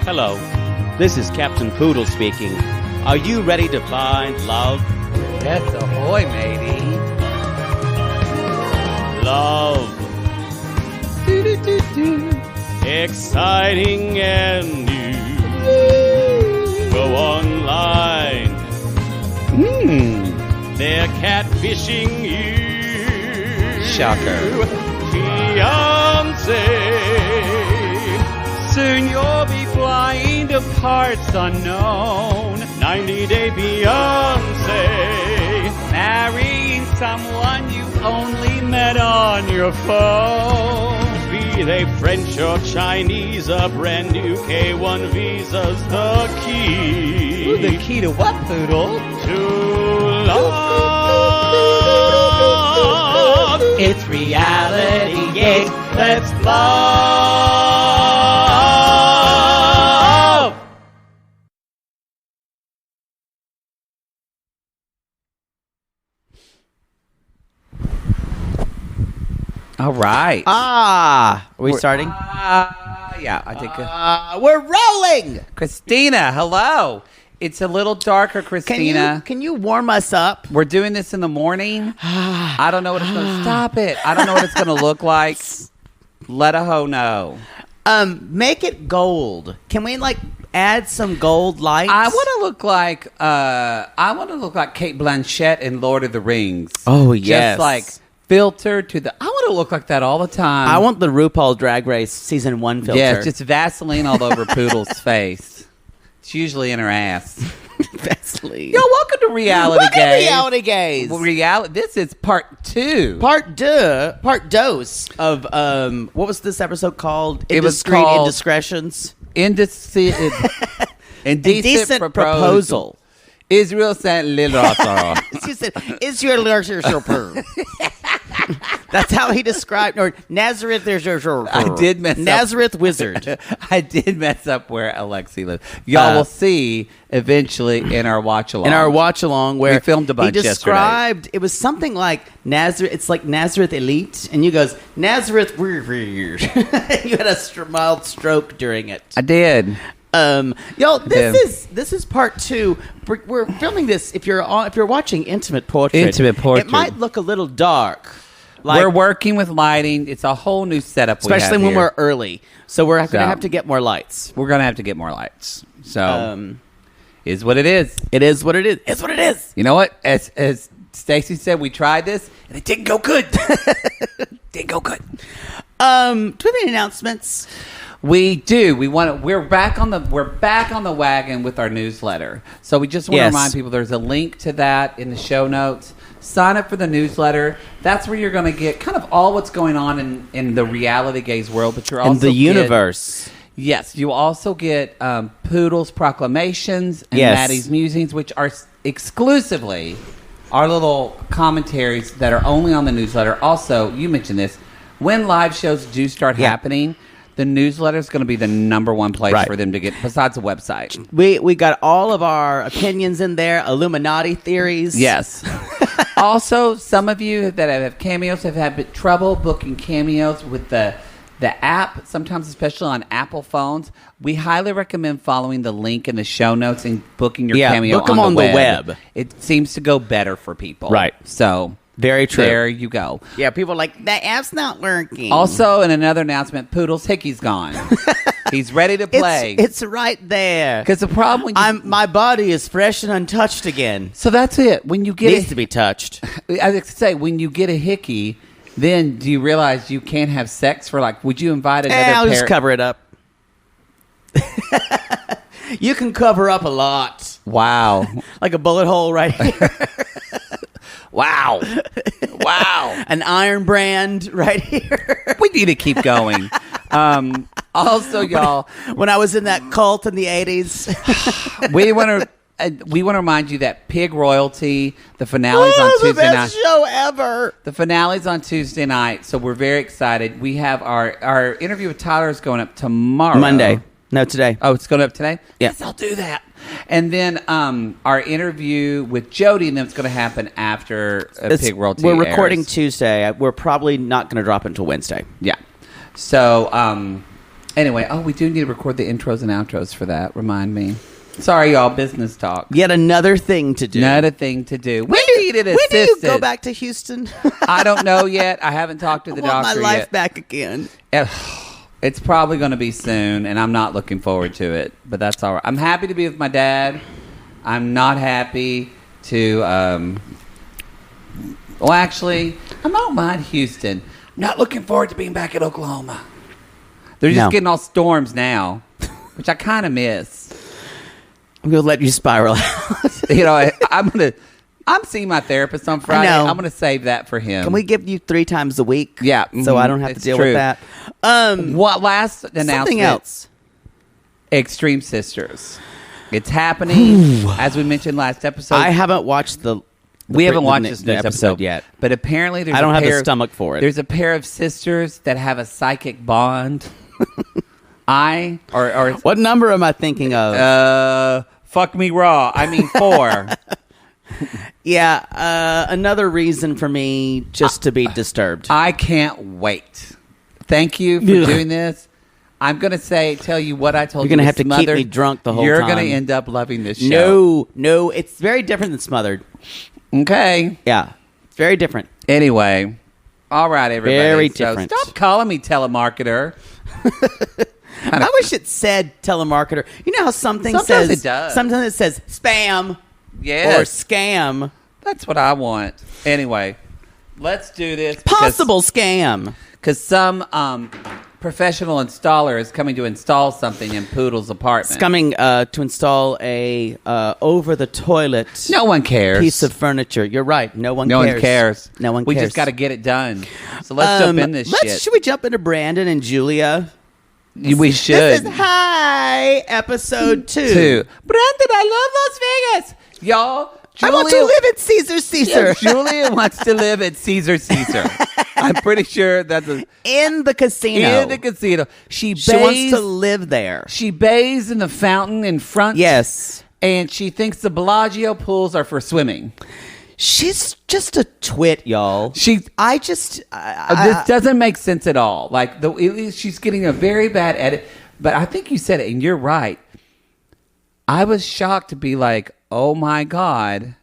Hello, this is Captain Poodle speaking. Are you ready to find love? Yes, ahoy, matey. Love. Exciting and new. Go online. They're catfishing you. Shocker. Fiance. Soon you'll be flying to parts unknown. 90-day Beyonce. Marrying someone you only met on your phone. Be they French or Chinese, a brand new K1 visa's the key. Ooh, the key to what, Poodle? To love. It's reality gaze. Let's love. All right. Are we starting? Yeah, I think. We're rolling. Christina, hello. It's a little darker, Christina. Can you warm us up? We're doing this in the morning. I don't know what it's going to stop it. I don't know what it's going to look like. Let a hoe know. Make it gold. Can we add some gold lights? I want to look like Kate Blanchett in Lord of the Rings. Oh yes, just like filtered to the. I want to look like that all the time. I want the RuPaul Drag Race season 1 filter. Yes, just Vaseline all over Poodle's face. It's usually in her ass. Vaseline. Yo, welcome to Reality Gaze. Welcome to Reality Gaze. Well, this is part 2. Part dose of what was this episode called? It was called Indiscretions. Indecent proposal. Israel sent little. She said, Israel. That's how he described, or Nazareth. I did mess Nazareth up. wizard. I did mess up where Alexi lives. Y'all will see eventually in our watch along. Where we filmed a bunch he described yesterday. It was something like Nazareth. It's like Nazareth Elite, and you goes Nazareth. You had a mild stroke during it. I did. This is part 2. We're filming this. If you're watching Intimate Portrait, it might look a little dark. We're working with lighting. It's a whole new setup. Especially when we're early, so we're going to have to get more lights. We're going to have to get more lights. So, is what it is. It is what it is. It's what it is. You know what? As Stacy said, we tried this and it didn't go good. Didn't go good. Do we have any announcements? We do. We're back on the wagon with our newsletter. So we just want to remind people there's a link to that in the show notes. Sign up for the newsletter. That's where you're going to get kind of all what's going on in the Reality Gaze world, but you're also in the universe. Yes, you also get Poodle's proclamations and Maddie's musings, which are exclusively our little commentaries that are only on the newsletter. Also, you mentioned this, when live shows do start happening, the newsletter is going to be the number one place for them to get, besides the website. We got all of our opinions in there, Illuminati theories. Yes. Also, some of you that have cameos have had trouble booking cameos with the app, sometimes especially on Apple phones. We highly recommend following the link in the show notes and booking your cameo book them on the web. It seems to go better for people. Right. So... Very true. There you go. Yeah, people are like, that app's not working. Also, in another announcement, Poodle's Hickey's gone. He's ready to play. It's right there. Because the problem when my body is fresh and untouched again. So that's it. When you get needs to be touched. I was to say, when you get a hickey, then do you realize you can't have sex for would you invite another I'll just cover it up. You can cover up a lot. Wow. Like a bullet hole right here. Wow. An iron brand right here. We need to keep going. Also, y'all, when I was in that cult in the 80s, we want to remind you that Pig Royalty, the finale's on Tuesday night. The best show ever. The finale's on Tuesday night, so we're very excited. We have our interview with Tyler is going up tomorrow. Monday. No, today. Oh, it's going up today? Yeah. Yes, I'll do that. And then our interview with Jody, and then it's going to happen after Pig Royalty We're recording airs. Tuesday. We're probably not going to drop it until Wednesday. Yeah. So, Anyway, we do need to record the intros and outros for that. Remind me. Sorry, y'all. Business talk. Yet another thing to do. Another thing to do. When do you go back to Houston? I don't know yet. I haven't talked to the doctor yet. I want my life back again. It's probably going to be soon, and I'm not looking forward to it. But that's all right. I'm happy to be with my dad. I'm not happy to... well, actually, I don't mind Houston. I'm not looking forward to being back in Oklahoma. They're just getting all storms now, which I kind of miss. I'm going to let you spiral out. I'm seeing my therapist on Friday. I'm going to save that for him. Can we give you 3 times a week? Yeah. So I don't have to deal with that. What last announcement? Something else. Extreme Sisters. It's happening, as we mentioned last episode. I haven't watched we haven't watched this next episode yet. But apparently I don't have the stomach for it. There's a pair of sisters that have a psychic bond. What number am I thinking of? Fuck me raw. I mean 4. Yeah, another reason for me just to be disturbed. I can't wait. Thank you for doing this. I'm going to tell you what I told you. You're going to have to keep me drunk the whole time. You're going to end up loving this show. No, it's very different than Smothered. Okay. Yeah, it's very different. Anyway, all right, everybody. Very different. Stop calling me telemarketer. I wish it said telemarketer. You know how sometimes it does. Sometimes it says spam or scam. That's what I want. Anyway, let's do this. Possible scam. Because some professional installer is coming to install something in Poodle's apartment. It's coming to install a over-the-toilet no one cares. Piece of furniture. You're right. No one cares. No one cares. We just got to get it done. So let's jump in this shit. Should we jump into Brandon and Julia? We should. This is episode 2. Brandon, I love Las Vegas. Y'all, I want to live at Caesar. Yeah, Julia wants to live at Caesar. I'm pretty sure that's in the casino. In the casino. She wants to live there. She bathes in the fountain in front. Yes. And she thinks the Bellagio pools are for swimming. She's just a twit, y'all. This doesn't make sense at all. Like she's getting a very bad edit. But I think you said it, and you're right. I was shocked to be like, oh my God,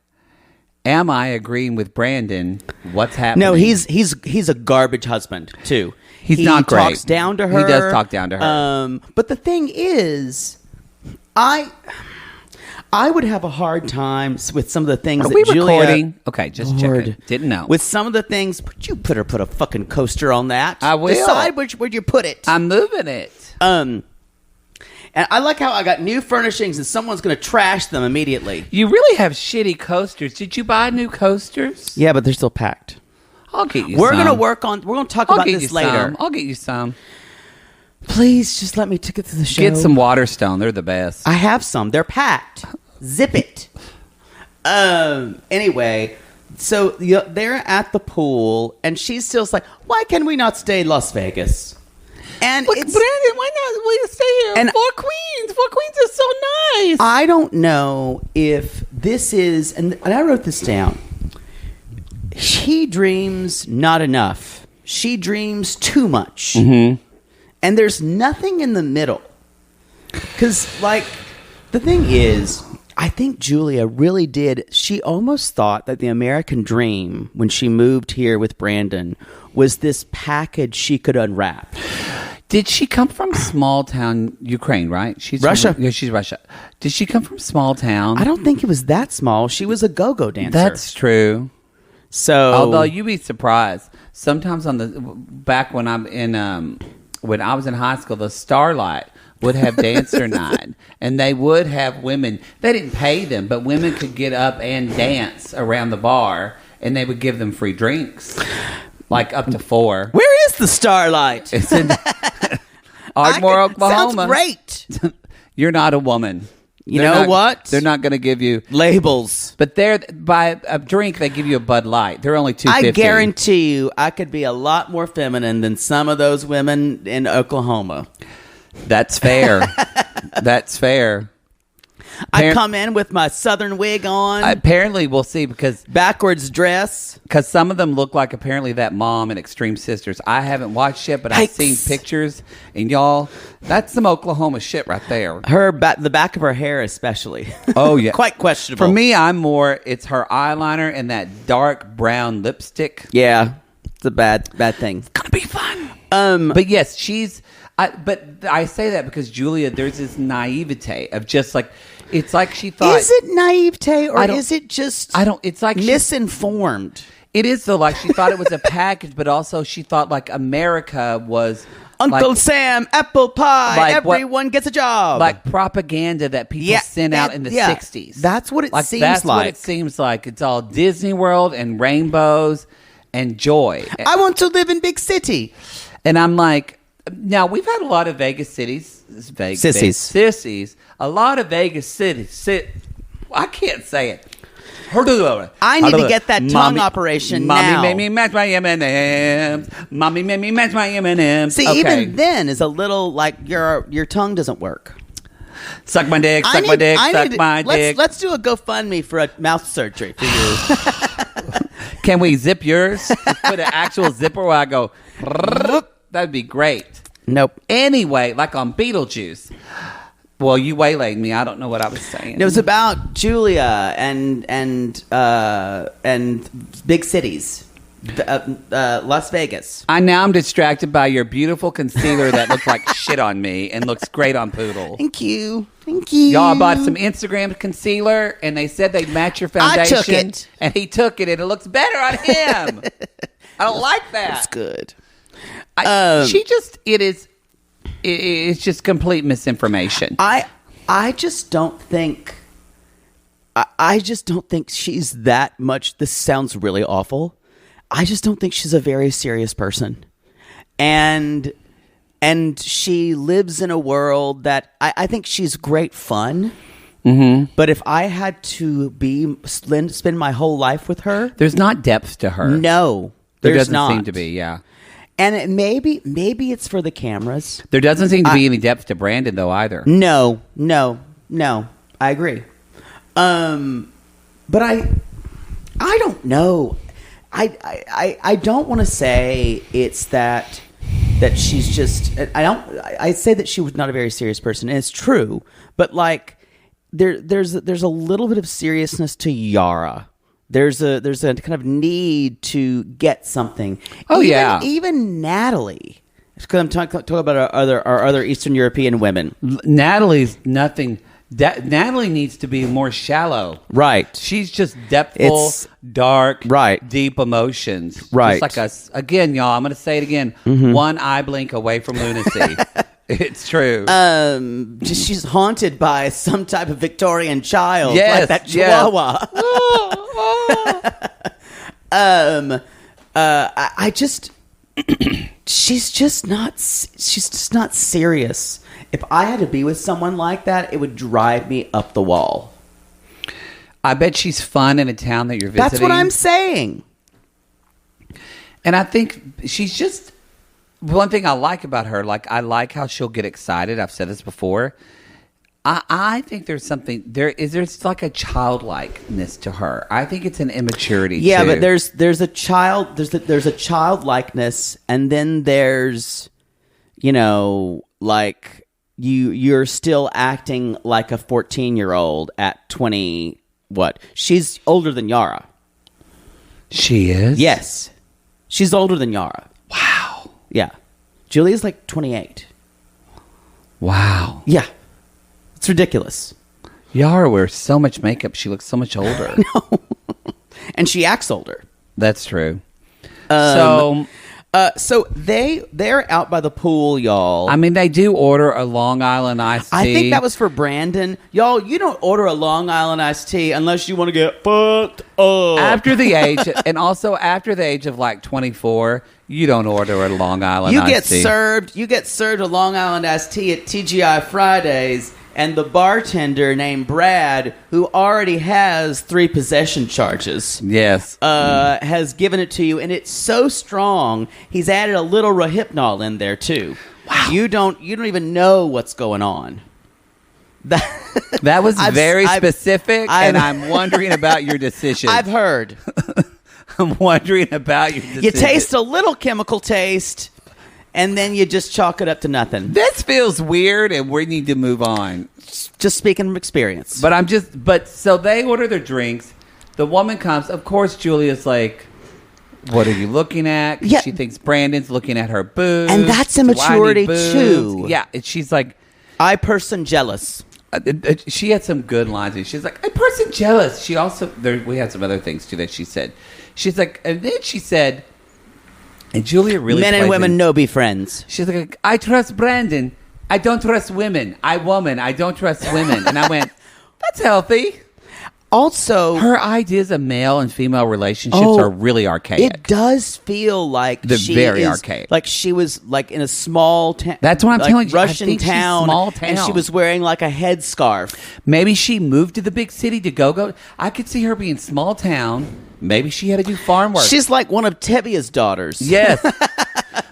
am I agreeing with Brandon? What's happening? No, he's a garbage husband too. He's not great. He talks down to her. He does talk down to her. But the thing is, I would have a hard time with some of the things that Julia... recording? Okay, just checking. Didn't know. With some of the things... You put a fucking coaster on that. I will. Decide where you put it. I'm moving it. And I like how I got new furnishings and someone's going to trash them immediately. You really have shitty coasters. Did you buy new coasters? Yeah, but they're still packed. I'll get you We're some. going to work on... We're going to talk about this later. I'll get you some. Please, just let me take it to the show. Get some Waterstone. They're the best. I have some. They're packed. Zip it. Anyway, so they're at the pool, and she's still like, why can we not stay in Las Vegas? And Brandon, why not we stay here? And Four Queens. Four Queens is so nice. I don't know if this is, and I wrote this down. She dreams not enough. She dreams too much. Mm-hmm. And there's nothing in the middle. Because, like, the thing is... I think Julia really did. She almost thought that the American dream, when she moved here with Brandon, was this package she could unwrap. Did she come from small town Ukraine, right? She's Russia. She's Russia. Did she come from small town? I don't think it was that small. She was a go-go dancer. That's true. So, although you'd be surprised, sometimes back when when I was in high school, the Starlight would have dancer night, and they would have women. They didn't pay them, but women could get up and dance around the bar, and they would give them free drinks, like up to 4. Where is the Starlight? It's in Ardmore, Oklahoma. Sounds great. You're not a woman. You know what? They're not going to give you labels. But by a drink, they give you a Bud Light. They're only $2.50. I guarantee you, I could be a lot more feminine than some of those women in Oklahoma. That's fair. That's fair. I come in with my southern wig on. Apparently, we'll see because backwards dress. Because some of them look like apparently that mom in Extreme Sisters. I haven't watched yet, but I've seen pictures. And y'all, that's some Oklahoma shit right there. The back of her hair especially. Oh, yeah. Quite questionable. For me, it's her eyeliner and that dark brown lipstick. Yeah. It's a bad thing. It's going to be fun. But yes, but I say that because Julia, there's this naivete of just like, it's like she thought. Is it naivete or is it just it's like misinformed? It is though, like she thought it was a package, but also she thought like America was Uncle Sam, apple pie, like everyone gets a job. Like propaganda that people sent out in the 60s. That's what it seems like. That's what it seems like. It's all Disney World and rainbows and joy. I want to live in big city. And I'm like, now we've had a lot of Vegas sissies. A lot of Vegas cities. I can't say it. I need to get that tongue operation now. Mommy made me match my M&M's. Mommy made me match my M&M's. See, even then is a little like your tongue doesn't work. Suck my dick, suck my dick. Let's do a GoFundMe for a mouth surgery for you. Can we zip yours? Put an actual zipper where I go, that'd be great. Nope. Anyway, like on Beetlejuice. Well, you waylaid me. I don't know what I was saying. It was about Julia and big cities, Las Vegas. I'm distracted by your beautiful concealer that looks like shit on me and looks great on Poodle. Thank you. Y'all bought some Instagram concealer and they said they'd match your foundation. I took it. And he took it and it looks better on him. I don't like that. That's good. It's just complete misinformation. I just don't think she's that much. This sounds really awful. I just don't think she's a very serious person, and she lives in a world that I think she's great fun. Mm-hmm. But if I had to spend my whole life with her, there's not depth to her. No, there doesn't seem to be. Yeah. And maybe it's for the cameras. There doesn't seem to be any depth to Brandon, though, either. No. I agree. But I don't know. I don't want to say it's that she's just. I say that she was not a very serious person, and it's true. But like, there's a little bit of seriousness to Yara. There's a kind of need to get something. Oh, even Natalie. Because I'm talking about our other Eastern European women. Natalie's nothing. Natalie needs to be more shallow. Right. She's just depthful, dark, deep emotions. Right. Just like us. Again, y'all, I'm going to say it again. Mm-hmm. One eye blink away from lunacy. It's true. She's haunted by some type of Victorian child, like that Chihuahua. I just, she's just not serious. If I had to be with someone like that, it would drive me up the wall. I bet she's fun in a town that you're visiting. That's what I'm saying. And I think she's just. One thing I like about her, like I like how she'll get excited. I've said this before. I think there's something there's like a childlikeness to her. I think it's an immaturity. Yeah, too. But there's a childlikeness, and then there's, like you're still acting like a 14-year-old at 20. What? She's older than Yara. She is? Yes, she's older than Yara. Wow. Yeah. Julia's like 28. Wow. Yeah. It's ridiculous. Yara wears so much makeup. She looks so much older. No. And she acts older. That's true. So they're out by the pool, y'all. I mean, they do order a Long Island iced tea. I think that was for Brandon. Y'all, you don't order a Long Island iced tea unless you want to get fucked up. After the age, and also after the age of like 24, you don't order a Long Island iced tea. You get served a Long Island iced tea at TGI Fridays, and the bartender named Brad, who already has 3 possession charges, yes, has given it to you, and it's so strong, he's added a little Rohypnol in there too. Wow. You don't even know what's going on. That was very specific, and I'm wondering about your decision. I've heard. I'm wondering about your decision. You taste a little chemical taste, and then you just chalk it up to nothing. This feels weird, and we need to move on. Just speaking from experience. But so they order their drinks. The woman comes. Of course, Julia's like, what are you looking at? Yeah. She thinks Brandon's looking at her boobs. And that's immaturity, too. Yeah, and she's like... I person jealous. She had some good lines. She's like, a person jealous. She also... we had some other things, too, that she said. She's like... And then she said... And Julia really... Men and women no be friends. She's like, I trust Brandon. I don't trust women. I don't trust women. And I went, that's healthy. Also, her ideas of male and female relationships are really archaic. It does feel like very archaic. Like she was like in a small town. That's what I'm telling you. Russian town, small town, and she was wearing like a headscarf. Maybe she moved to the big city to go. I could see her being small town. Maybe she had to do farm work. She's like one of Tevia's daughters. Yes.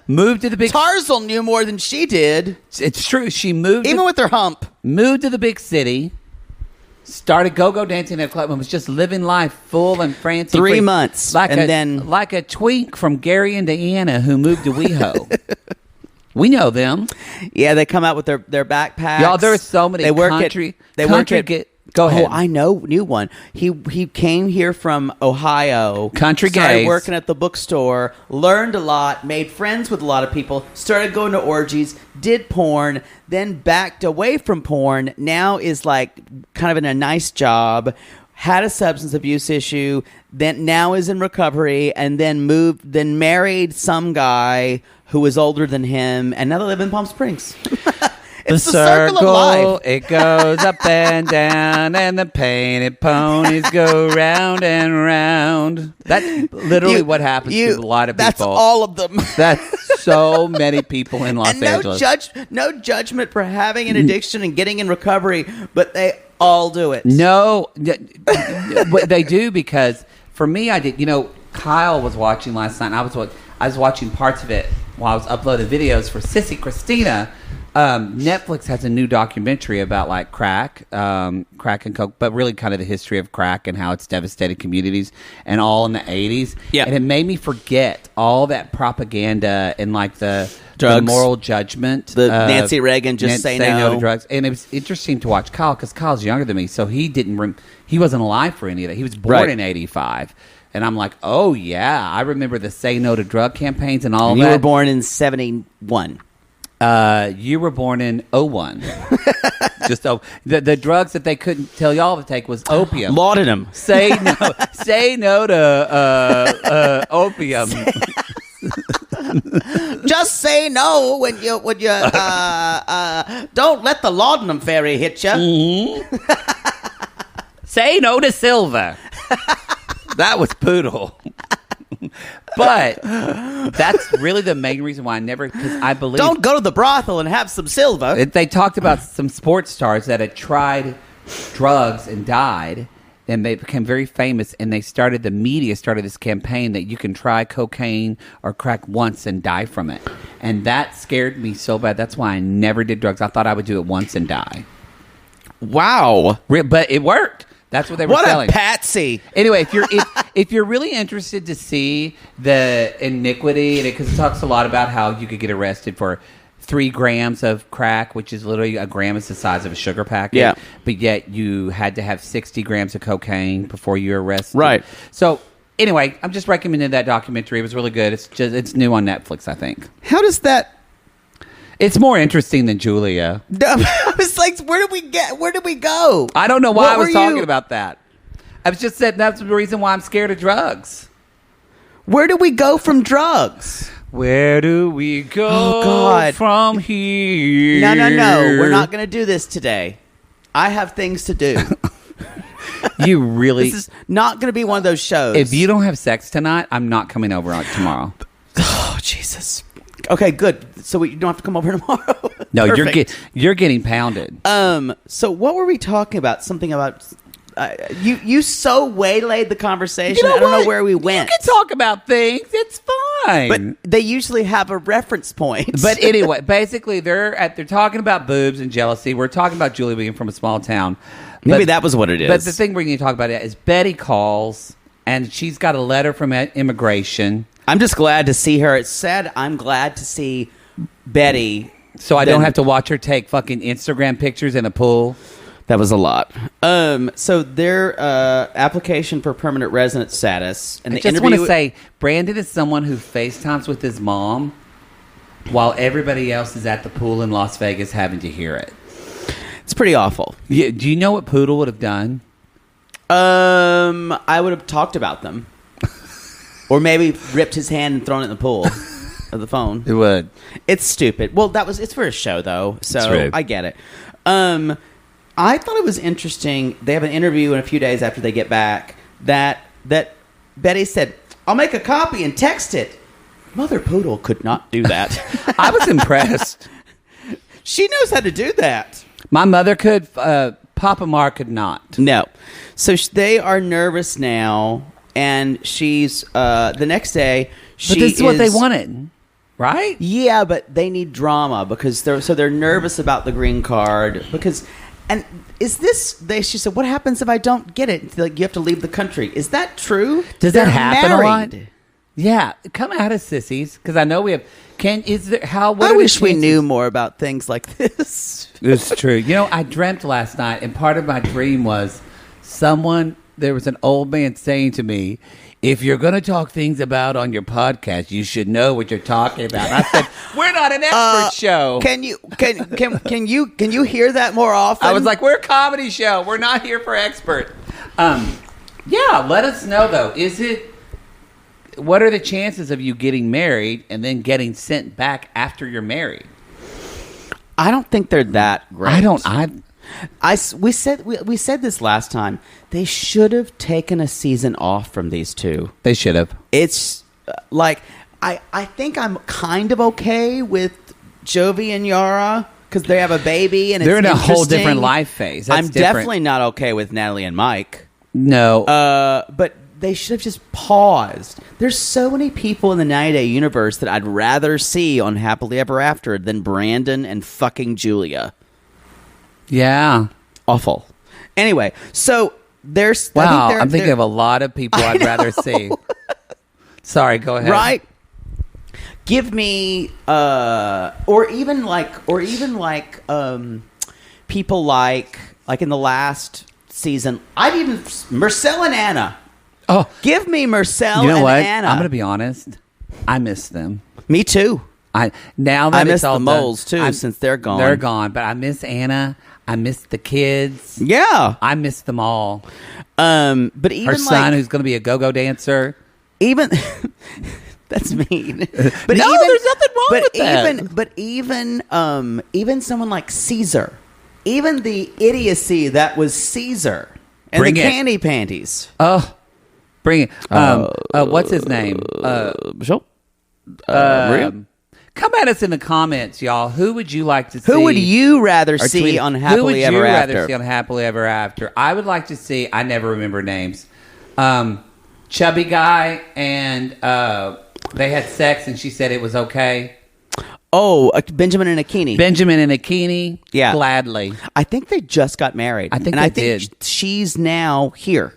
Moved to the big... Tarzal knew more than she did. It's true. She moved... Even with her hump. Moved to the big city. Started go-go dancing at a club and was just living life full and fancy. 3 months. Like a twink from Gary, Indiana who moved to WeHo. We know them. Yeah, they come out with their backpacks. Y'all, there are so many country... Go ahead. Oh, I knew one. He came here from Ohio. Country started gays. Working at the bookstore. Learned a lot. Made friends with a lot of people. Started going to orgies. Did porn. Then backed away from porn. Now is like kind of in a nice job. Had a substance abuse issue. Then now is in recovery. And then moved. Then married some guy who was older than him. And now they live in Palm Springs. It's the circle of life. It goes up and down, and the painted ponies go round and round. That's literally what happens to a lot of people. That's all of them. That's so many people in Los Angeles. No judgment for having an addiction and getting in recovery, but they all do it. No, they do, because for me, I did. Kyle was watching last night, and I was watching parts of it while I was uploading videos for Sissy Christina. Netflix has a new documentary about like crack and coke, but really kind of the history of crack and how it's devastated communities, and all in the 80s. Yeah. And it made me forget all that propaganda and like the moral judgment. The Nancy Reagan say no to drugs. And it was interesting to watch Kyle, because Kyle's younger than me, so he wasn't alive for any of that. He was born in 85. And I'm like, oh yeah, I remember the say no to drug campaigns and all that. You were born in 71. You were born in 01. Just the drugs that they couldn't tell y'all to take was opium. Laudanum. Say no to opium. Just say no when you don't let the laudanum fairy hit you. Mm-hmm. Say no to silver. That was Poodle. But that's really the main reason why because I believe... Don't go to the brothel and have some silver. They talked about some sports stars that had tried drugs and died, and they became very famous, and the media started this campaign that you can try cocaine or crack once and die from it. And that scared me so bad. That's why I never did drugs. I thought I would do it once and die. Wow. But it worked. That's what they were selling. What a patsy! Anyway, if you're really interested to see the iniquity, because it talks a lot about how you could get arrested for 3 grams of crack, which is literally a gram is the size of a sugar packet. Yeah. But yet you had to have 60 grams of cocaine before you were arrested. Right. So anyway, I'm just recommending that documentary. It was really good. It's new on Netflix, I think. How does that? It's more interesting than Julia. I was like, where did we go? I don't know why I was talking about that. I was just saying that's the reason why I'm scared of drugs. Where do we go from drugs? Where do we go from here? No. We're not going to do this today. I have things to do. You really... This is not going to be one of those shows. If you don't have sex tonight, I'm not coming over tomorrow. Oh, Jesus. Okay, good. So you don't have to come over tomorrow. No, you're getting pounded. So what were we talking about? Something about you so waylaid the conversation. I don't know where we went. You can talk about things. It's fine. But they usually have a reference point. But anyway, basically, they're talking about boobs and jealousy. We're talking about Julie being from a small town. Maybe that was what it is. But the thing we're going to talk about is Betty calls, and she's got a letter from immigration. I'm just glad to see her. It's sad. I'm glad to see Betty. So I don't have to watch her take fucking Instagram pictures in a pool. That was a lot. So their application for permanent resident status. And I just want to say, Brandon is someone who FaceTimes with his mom while everybody else is at the pool in Las Vegas having to hear it. It's pretty awful. Yeah, do you know what Poodle would have done? I would have talked about them. Or maybe ripped his hand and thrown it in the pool of the phone. It would. It's stupid. Well, it's for a show, though, so True. I get it. I thought it was interesting. They have an interview in a few days after they get back that Betty said, "I'll make a copy and text it." Mother Poodle could not do that. I was impressed. She knows how to do that. My mother could. Papa Mar could not. No. So they are nervous now, and she's the next day. But this is what they wanted, right? Yeah, but they need drama because they're nervous about the green card because. And is this? She said, "What happens if I don't get it? Like you have to leave the country." Is that true? Does that happen married. a lot? Yeah, come out of sissies because I know we have. I wish we knew more about things like this. It's true. You know, I dreamt last night, and part of my dream was there was an old man saying to me, "If you're going to talk things about on your podcast, you should know what you're talking about." And I said, "We're not an expert show." Can you hear that more often? I was like, "We're a comedy show. We're not here for expert." Yeah, let us know though. What are the chances of you getting married and then getting sent back after you're married? I don't think they're that great. We said this last time. They should have taken a season off from these two. They should have. It's like I think I'm kind of okay with Jovi and Yara because they have a baby and they're in a interesting. whole different life phase. That's definitely not okay with Natalie and Mike. No, but they should have just paused. There's so many people in the 90-Day universe that I'd rather see on Happily Ever After than Brandon and fucking Julia. Yeah. Awful. Anyway, so there's... Wow, I'm thinking of a lot of people I'd rather see. Sorry, go ahead. Right? Give me... Or even people like in the last season, I'd even... Marcel and Anna. Oh, give me Marcel and Anna. You know what? I'm going to be honest. I miss them. Me too. I miss the moles too since they're gone. They're gone, but I miss Anna. I miss the kids. Yeah, I miss them all. But even her son, who's going to be a go-go dancer. Even that's mean. But no, there's nothing wrong with that. But even someone like Caesar, even the idiocy that was Caesar and the candy panties. Oh. Bring it. What's his name? Michelle? Come at us in the comments, y'all. Who would you like to see? Who would you rather see on Happily Ever After? Who would you rather see on Happily Ever After? I would like to see, I never remember names, chubby guy, and they had sex, and she said it was okay. Oh, Benjamin and Akini. Benjamin and Akini? Yeah. Gladly. I think they just got married. I think they did. She's now here.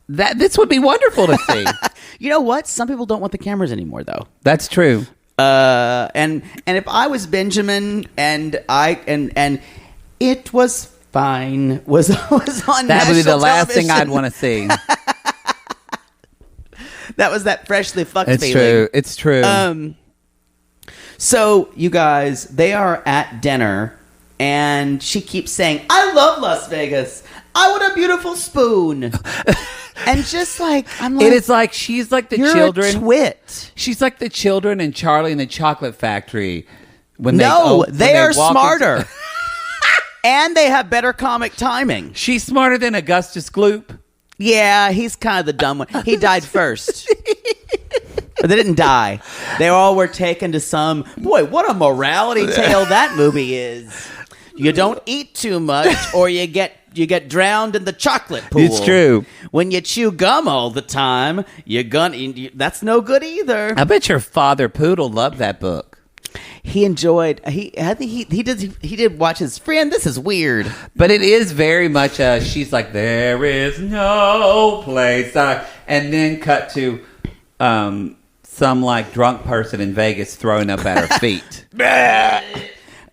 This would be wonderful to see. You know what? Some people don't want the cameras anymore, though. That's true. And if I was Benjamin and it was fine was on that would be the last television. thing I'd want to see. That was that freshly fucked it's feeling. It's true. So you guys, they are at dinner, and she keeps saying, "I love Las Vegas. I want a beautiful spoon." And just like I'm like, it is like she's like the you're children. A twit. She's like the children in Charlie and the Chocolate Factory. They are smarter, and they have better comic timing. She's smarter than Augustus Gloop. Yeah, he's kind of the dumb one. He died first. But they didn't die. They all were taken to some... Boy, what a morality tale that movie is. You don't eat too much or you get get drowned in the chocolate pool. It's true. When you chew gum all the time, that's no good either. I bet your father Poodle loved that book. He enjoyed. I think he did watch his friend. This is weird, but it is very much. She's like, there is no place, and then cut to some like drunk person in Vegas throwing up at her feet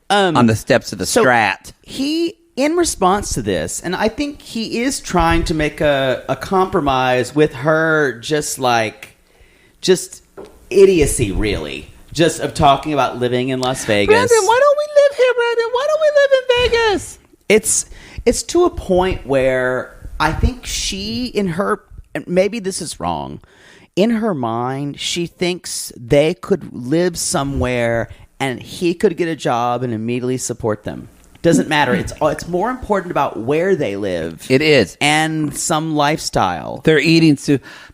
on the steps of the Strat. He, in response to this, and I think he is trying to make a compromise with her, just idiocy, really. Just of talking about living in Las Vegas. Brandon, why don't we live here, Brandon? Why don't we live in Vegas? It's to a point where I think she, in her, maybe this is wrong, in her mind, she thinks they could live somewhere and he could get a job and immediately support them. Doesn't matter. It's more important about where they live. It is. And some lifestyle. They're eating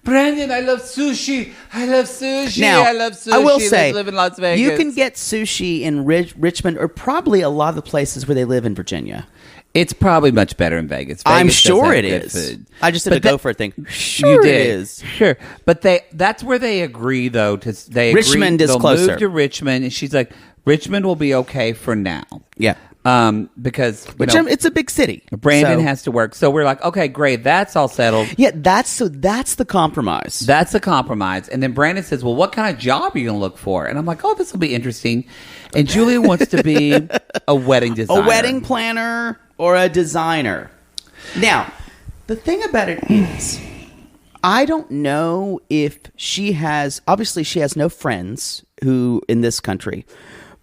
Brandon, I love sushi. I love sushi. Now, I love sushi. I will say, live in Las Vegas. You can get sushi in Richmond or probably a lot of the places where they live in Virginia. It's probably much better in Vegas. I'm sure it is. Food. I just did a go for it thing. Sure, it is. Sure, but that's where they agree, though. Richmond is closer. Move to Richmond, and she's like, Richmond will be okay for now. Yeah. Because it's a big city. Brandon has to work, so we're like, okay, great, that's all settled. Yeah, that's the compromise. That's the compromise. And then Brandon says, well, what kind of job are you going to look for? And I'm like, oh, this will be interesting. And Julia wants to be a wedding designer, a wedding planner, or a designer. Now, the thing about it is, I don't know if she has no friends who in this country.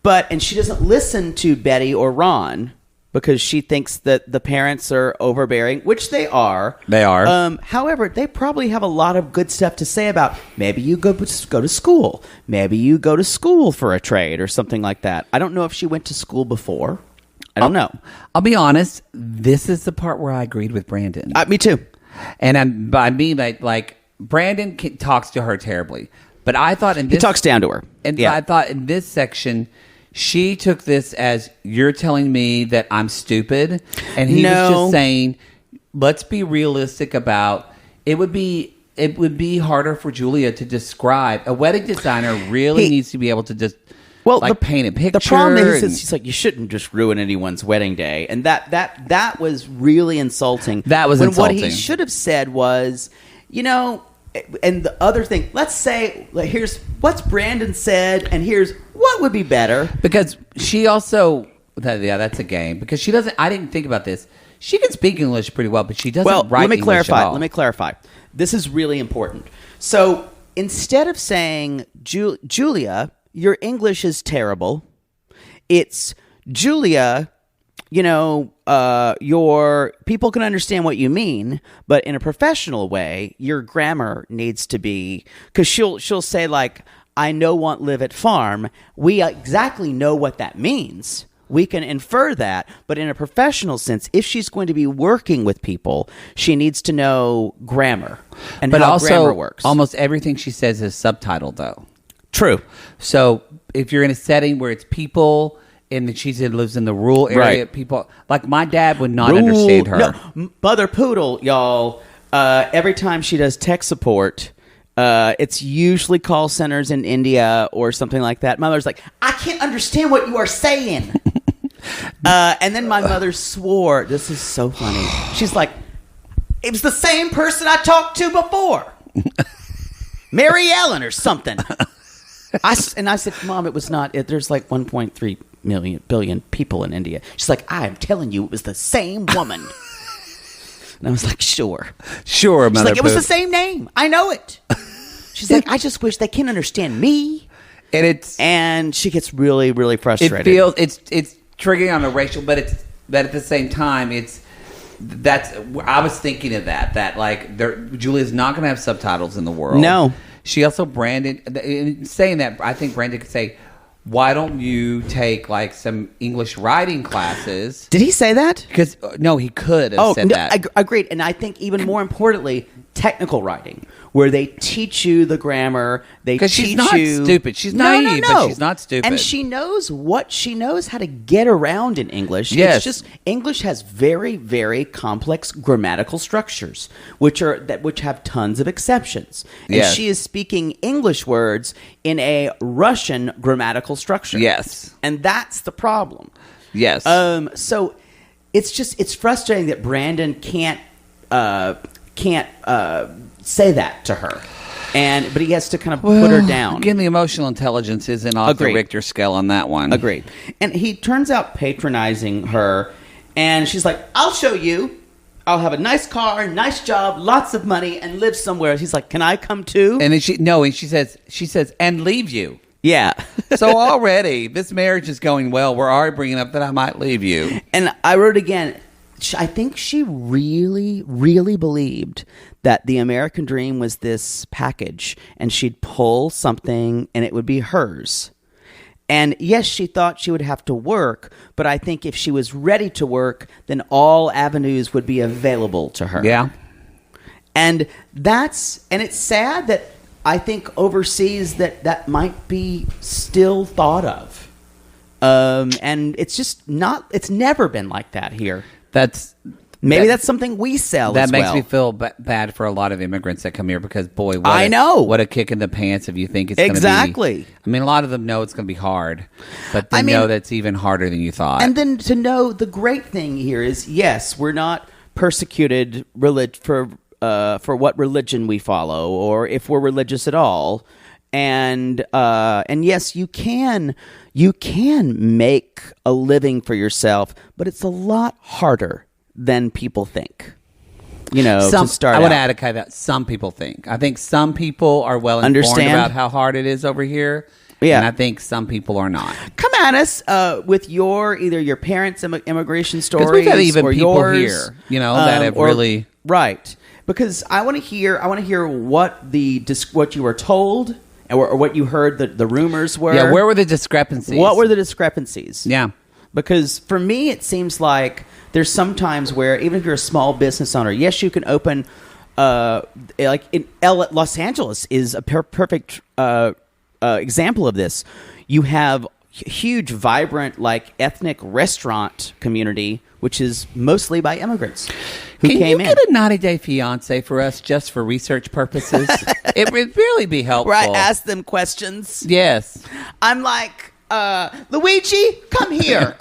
And she doesn't listen to Betty or Ron because she thinks that the parents are overbearing, which they are. They are. However, they probably have a lot of good stuff to say about maybe you go to school. Maybe you go to school for a trade or something like that. I don't know if she went to school before. I don't know. I'll be honest. This is the part where I agreed with Brandon. Me too. And I mean, like Brandon talks to her terribly. But I thought he talks down to her. And I thought in this section, she took this as, you're telling me that I'm stupid. And he was just saying, let's be realistic about, it would be harder for Julia to describe. A wedding designer really needs to be able to just paint a picture. The problem is she's like, you shouldn't just ruin anyone's wedding day. And that was really insulting. That was insulting. What he should have said was, and the other thing, let's say, here's what's Brandon said, and here's what would be better. Because she also, that's a game. Because she doesn't, I didn't think about this. She can speak English pretty well, but she doesn't write English at all. Let me clarify. This is really important. So instead of saying, Julia, your English is terrible, it's Julia, your people can understand what you mean, but in a professional way, your grammar needs to be, because she'll say like, I won't live at farm. We exactly know what that means. We can infer that, but in a professional sense, if she's going to be working with people, she needs to know grammar and how grammar works. Almost everything she says is subtitled, though. True. So if you're in a setting where it's people, and that she lives in the rural area, right. People like my dad would not understand her. No, Mother Poodle, y'all. Every time she does tech support, it's usually call centers in India or something like that. Mother's like, I can't understand what you are saying. And then my mother swore. This is so funny. She's like, it was the same person I talked to before, Mary Ellen or something. I said, Mom, it was not. There's like 1.3 billion people in India. She's like, I'm telling you, it was the same woman. And I was like, sure, Mother. She's like, it was the same name. I know it. She's like, I just wish they can understand me. And she gets really, really frustrated. It's triggering on a racial, but at the same time, I was thinking of that like Julia's not going to have subtitles in the world. No. She also, Brandon, saying that, I think Brandon could say, why don't you take like some English writing classes? Did he say that? Because no, he could have said that. Agreed. And I think even more importantly, technical writing, where they teach you the grammar. Because she's not stupid. She's naive, but she's not stupid. And she knows how to get around in English. Yes. It's just English has very, very complex grammatical structures, which have tons of exceptions. And Yes. she is speaking English words in a Russian grammatical structure. Yes. And that's the problem. Yes. So it's frustrating that Brandon can't say that to her, but he has to kind of put her down. Again, the emotional intelligence isn't off the Richter scale on that one. Agreed. And he turns out patronizing her, and she's like, "I'll show you. I'll have a nice car, nice job, lots of money, and live somewhere." He's like, "Can I come too?" And then she says, "And leave you." Yeah. So already, this marriage is going well. We're already bringing up that I might leave you. And I wrote again, I think she really, really believed that the American dream was this package, and she'd pull something and it would be hers. And yes, she thought she would have to work, but I think if she was ready to work, then all avenues would be available to her. Yeah. And it's sad that I think overseas that might be still thought of. And it's just not, it's never been like that here. That's something we sell that as makes well. me feel bad for a lot of immigrants that come here because, boy, what a kick in the pants if you think it's exactly. Going to be. I mean, a lot of them know it's going to be hard, but they know that's even harder than you thought. And then to know the great thing here is, yes, we're not persecuted for what religion we follow or if we're religious at all. And yes, you can make a living for yourself, but it's a lot harder than people think. To start I would out. add a caveat. Some people think. I think some people are well informed about how hard it is over here. Yeah. And I think some people are not. Come at us with either your parents' immigration stories, we've had even or people yours, here, that have really right. Because I want to hear what you were told. Or what you heard the rumors were. Yeah, where were the discrepancies? What were the discrepancies? Yeah. Because for me, it seems like there's some times where even if you're a small business owner, yes, you can open, like in Los Angeles is a perfect example of this. You have huge, vibrant, like ethnic restaurant community, which is mostly by immigrants who came in. Can you get a 90-day fiance for us just for research purposes? It would really be helpful. Right, ask them questions. Yes. I'm like, Luigi, come here.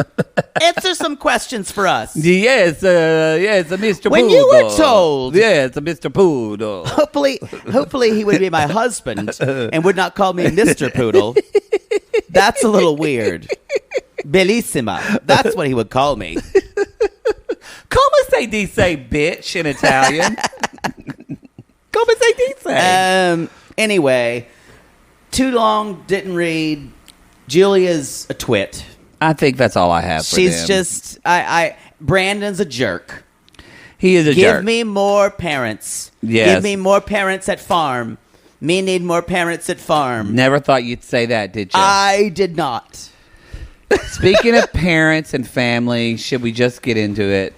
Answer some questions for us. Yes, Mr. When Poodle. you were told. Yes, Mr. Poodle. Hopefully he would be my husband and would not call me Mr. Poodle. That's a little weird. Bellissima. That's what he would call me. Come se dice bitch in Italian. Come se dice. Anyway, too long, didn't read. Julia's a twit. I think that's all I have for She's them. just, Brandon's a jerk. He is a jerk. Give me more parents. Yes. Give me more parents at farm. Me need more parents at farm. Never thought you'd say that, did you? I did not. Speaking of parents and family, should we just get into it?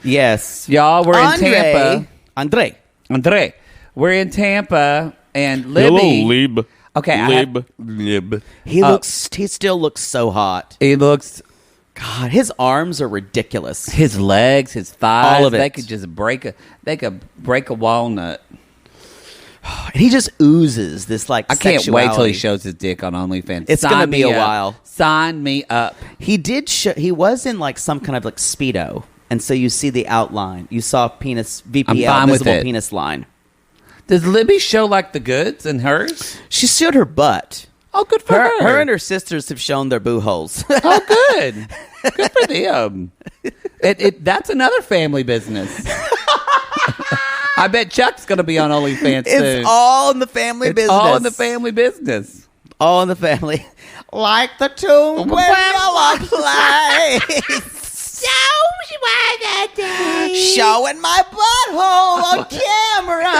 Yes. Y'all, we're in Tampa. Andrei. We're in Tampa, and Libby. Hello, Lib. Okay. Lib. He still looks so hot. He looks. God, his arms are ridiculous. His legs, his thighs. All of it. They could just break a walnut. He just oozes this like. I can't sexuality. wait till he shows his dick on OnlyFans. It's going to be a while. Sign me up. He did. He was in like some kind of like Speedo, and so you see the outline. You saw penis VPL visible penis line. Does Libby show like the goods in hers? She showed her butt. Oh, good for her. Her and her sisters have shown their boo holes. Oh, good. Good for them. That's another family business. I bet Chuck's going to be on OnlyFans soon. It's all in the family business. All in the family business. All in the family. Like the tune when y'all play. Showing my butthole on camera.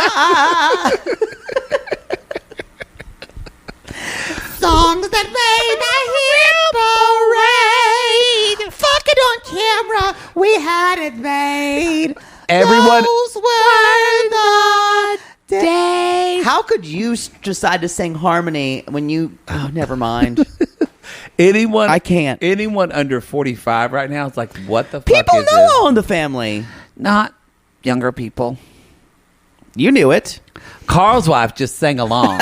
Songs that made my hit parade. Fuck it on camera. We had it made. Everyone. Those were the could you decide to sing harmony when you? Oh, never mind. I can't. Anyone under 45 right now is like, what the fuck People is know this? All in the Family. Not younger people. You knew it. Carl's wife just sang along.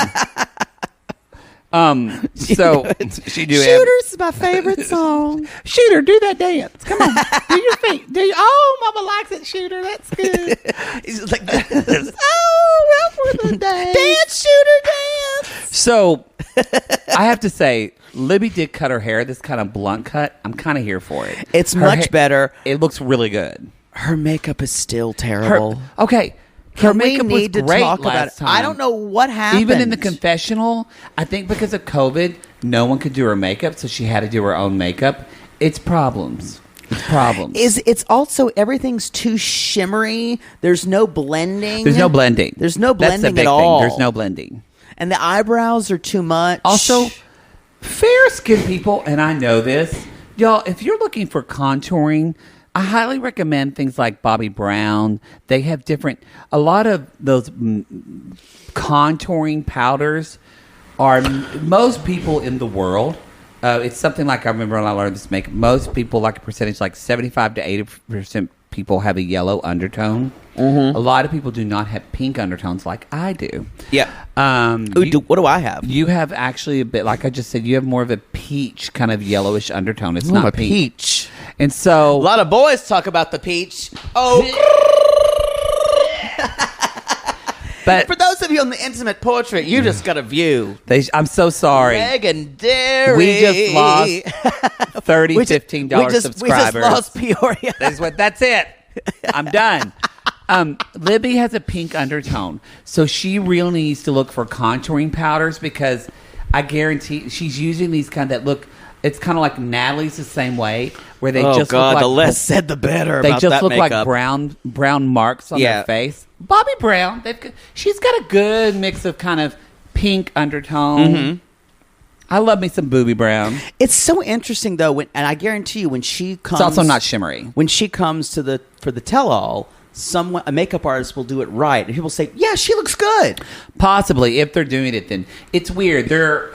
So she do Shooter's my favorite song. Shooter, do that dance. Come on, do your feet. Oh, Mama likes it, Shooter. That's good. He's like this. Oh, well for the dance, Shooter, dance. So I have to say, Libby did cut her hair. This kind of blunt cut. I'm kind of here for it. It's much better. It looks really good. Her makeup is still terrible. Her makeup was great last time. I don't know what happened. Even in the confessional, I think because of COVID, no one could do her makeup, so she had to do her own makeup. It's problems. It's also everything's too shimmery. There's no blending. There's no blending. There's no That's the blending big at all. thing. There's no blending. And the eyebrows are too much. Also, fair skinned people, and I know this, y'all, if you're looking for contouring, I highly recommend things like Bobbi Brown. They have a lot of those contouring powders are most people in the world. It's something like, I remember when I learned this makeup, most people, like a percentage, like 75 to 80% people have a yellow undertone. Mm-hmm. A lot of people do not have pink undertones like I do. Yeah. What do I have? You have actually a bit, like I just said, you have more of a peach kind of yellowish undertone. It's not pink. Peach. And so a lot of boys talk about the peach. Oh. But for those of you on the Intimate Portrait, you just got a view. I'm so sorry. Legendary. We just lost $15 subscribers. We just lost Peoria. That's it. I'm done. Libby has a pink undertone, so she really needs to look for contouring powders because I guarantee she's using these kind that look. It's kind of like Natalie's the same way, where they just look like, the less said the better. They about just that look makeup. like brown marks on their face. Bobbi Brown, she's got a good mix of kind of pink undertone. Mm-hmm. I love me some Booby Brown. It's so interesting though, and I guarantee you, when she comes, it's also not shimmery. When she comes to for the tell-all, a makeup artist will do it right, and people say, "Yeah, she looks good." Possibly, if they're doing it, then it's weird. They're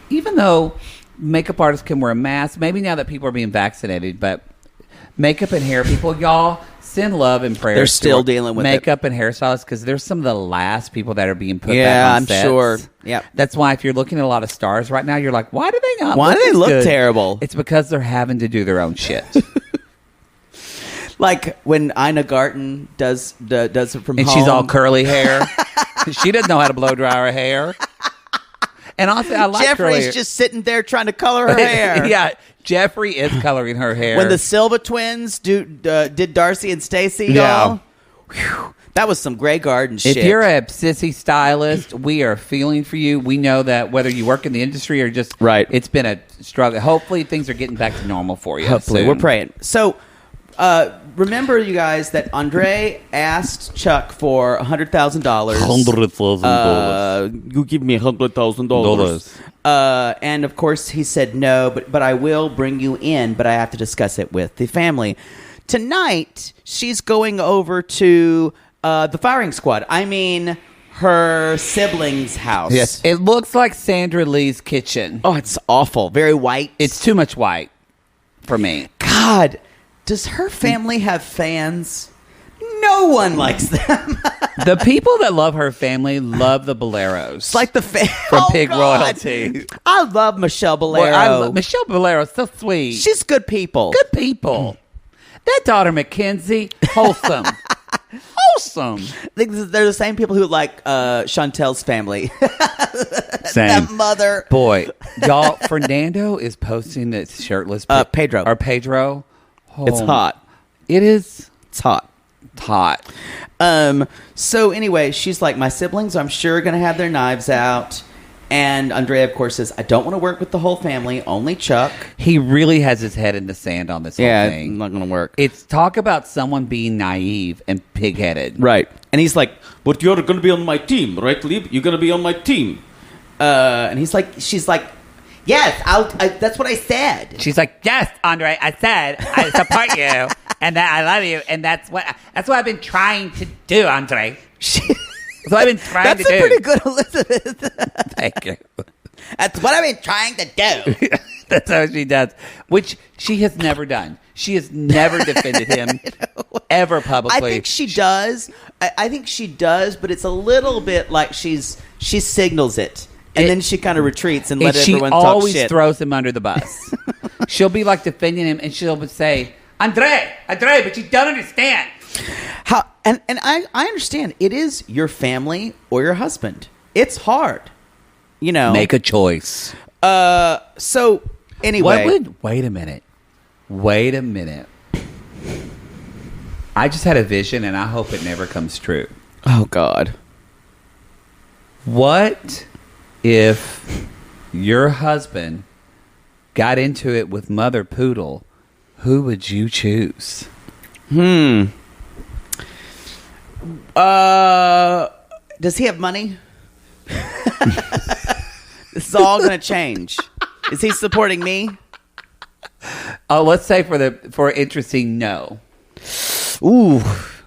even though makeup artists can wear a mask, maybe now that people are being vaccinated, but makeup and hair people, y'all, send love and prayers. They're still dealing with makeup and hairstylists because they're some of the last people that are being put back on I'm sets. sure. Yeah, that's why if you're looking at a lot of stars right now, you're like, why do they not? Why do they look good? Terrible? It's because they're having to do their own shit. Like when Ina Garten does it from home. And she's all curly hair. She doesn't know how to blow dry her hair. And also, I like Jeffrey's just sitting there trying to color her hair. Yeah, Jeffrey is coloring her hair. When the Silva twins did Darcy and Stacy, y'all, that was some Grey Garden shit. If you're a sissy stylist, we are feeling for you. We know that whether you work in the industry or just it's been a struggle. Hopefully, things are getting back to normal for you. Hopefully, soon. We're praying. So. Remember, you guys, that Andrei asked Chuck for $100,000. $100,000. You give me $100,000. And of course, he said no, but I will bring you in, but I have to discuss it with the family. Tonight, she's going over to the firing squad. I mean, her siblings' house. Yes, it looks like Sandra Lee's kitchen. Oh, it's awful. Very white. It's too much white for me. God. Does her family have fans? No one likes them. The people that love her family love the Boleros. It's like the from Pig Royalty. I love Michelle Bolero. Well, Michelle Bolero is so sweet. She's good people. Good people. That daughter Mackenzie, wholesome. Wholesome. I think they're the same people who like Chantel's family. Same. That mother. Boy, y'all, Fernando is posting this shirtless Pedro. Or Pedro. Oh, it's hot. It is. It's hot. It's hot. So anyway, she's like, my siblings, I'm sure, are going to have their knives out. And Andrei, of course, says, I don't want to work with the whole family, only Chuck. He really has his head in the sand on this whole thing. It's not going to work. It's talk about someone being naive and pig-headed. Right. And he's like, but you're going to be on my team, right, Lieb? You're going to be on my team. And she's like, yes, that's what I said. She's like, yes, Andrei, I said I support you and that I love you, and that's what I've been trying to do, Andrei. what I've been trying to do. That's a pretty good Elizabeth. Thank you. That's what I've been trying to do. That's how she does, which she has never done. She has never defended him ever publicly. I think she does. I think she does, but it's a little bit like she signals it, and then she kind of retreats and let everyone talk shit. She always throws him under the bus. She'll be like defending him, and she'll say, Andrei, but you don't understand. How? And I understand. It is your family or your husband. It's hard. You know. Make a choice. So anyway, wait a minute. I just had a vision, and I hope it never comes true. Oh God. What if your husband got into it with Mother Poodle? Who would you choose? Does he have money? This is all going to change. Is he supporting me? Oh, let's say for interesting, no. Ooh,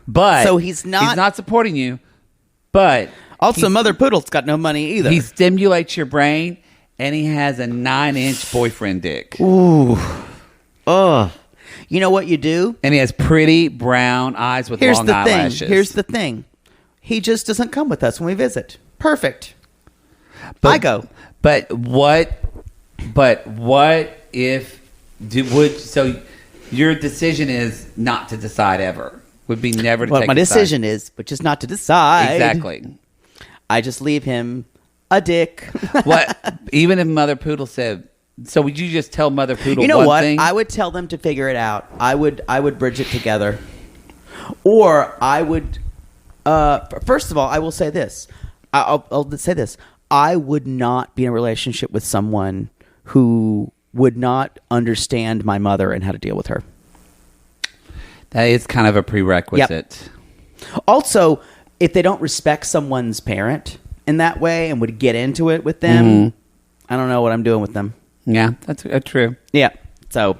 but so he's not supporting you. But also, Mother Poodle's got no money either. He stimulates your brain, and he has a 9-inch boyfriend dick. Ooh, ugh. You know what you do? And he has pretty brown eyes with long eyelashes. Here's the thing. He just doesn't come with us when we visit. Perfect. I go. But what if so your decision is not to decide ever. Would be never to take my decision is, but just not to decide. Exactly. I just leave him a dick. What? Even if Mother Poodle said, so would you just tell Mother Poodle you know one what? thing? I would tell them to figure it out. I would bridge it together. Or I would first of all, I will say this. I'll say this. I would not be in a relationship with someone who would not understand my mother and how to deal with her. That is kind of a prerequisite. Yep. Also, if they don't respect someone's parent in that way and would get into it with them, I don't know what I'm doing with them. Yeah, that's true. Yeah. So,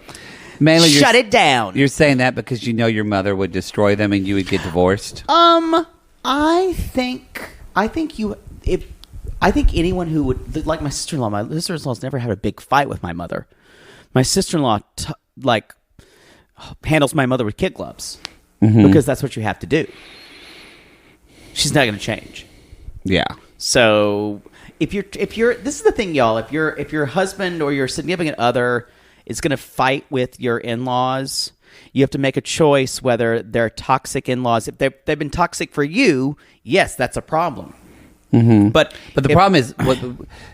mainly shut it down. You're saying that because you know your mother would destroy them and you would get divorced? I think anyone who would, like my sister-in-law's never had a big fight with my mother. My sister-in-law handles my mother with kid gloves because that's what you have to do. She's not going to change. Yeah. So if you're this is the thing, y'all. If your husband or your significant other is going to fight with your in-laws, you have to make a choice whether they're toxic in-laws. If they've been toxic for you, yes, that's a problem. Mm-hmm. But the problem is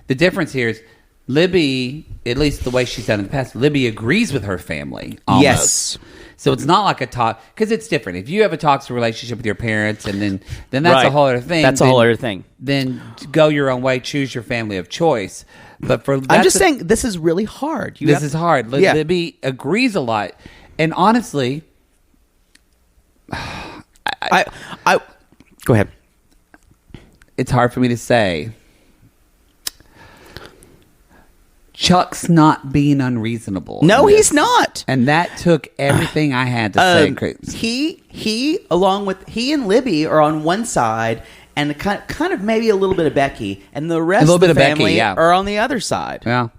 the difference here is Libby, at least the way she's done in the past, Libby agrees with her family almost. Yes. So it's not like because it's different. If you have a toxic relationship with your parents, and then that's a whole other thing. That's a whole other thing. Then go your own way, choose your family of choice. But I'm just saying this is really hard. This is hard. Libby agrees a lot, and honestly, I go ahead. It's hard for me to say. Chuck's not being unreasonable. No, he's not. And that took everything I had to say. He and Libby are on one side, and kind of maybe a little bit of Becky, and the rest of the family are on the other side. Yeah.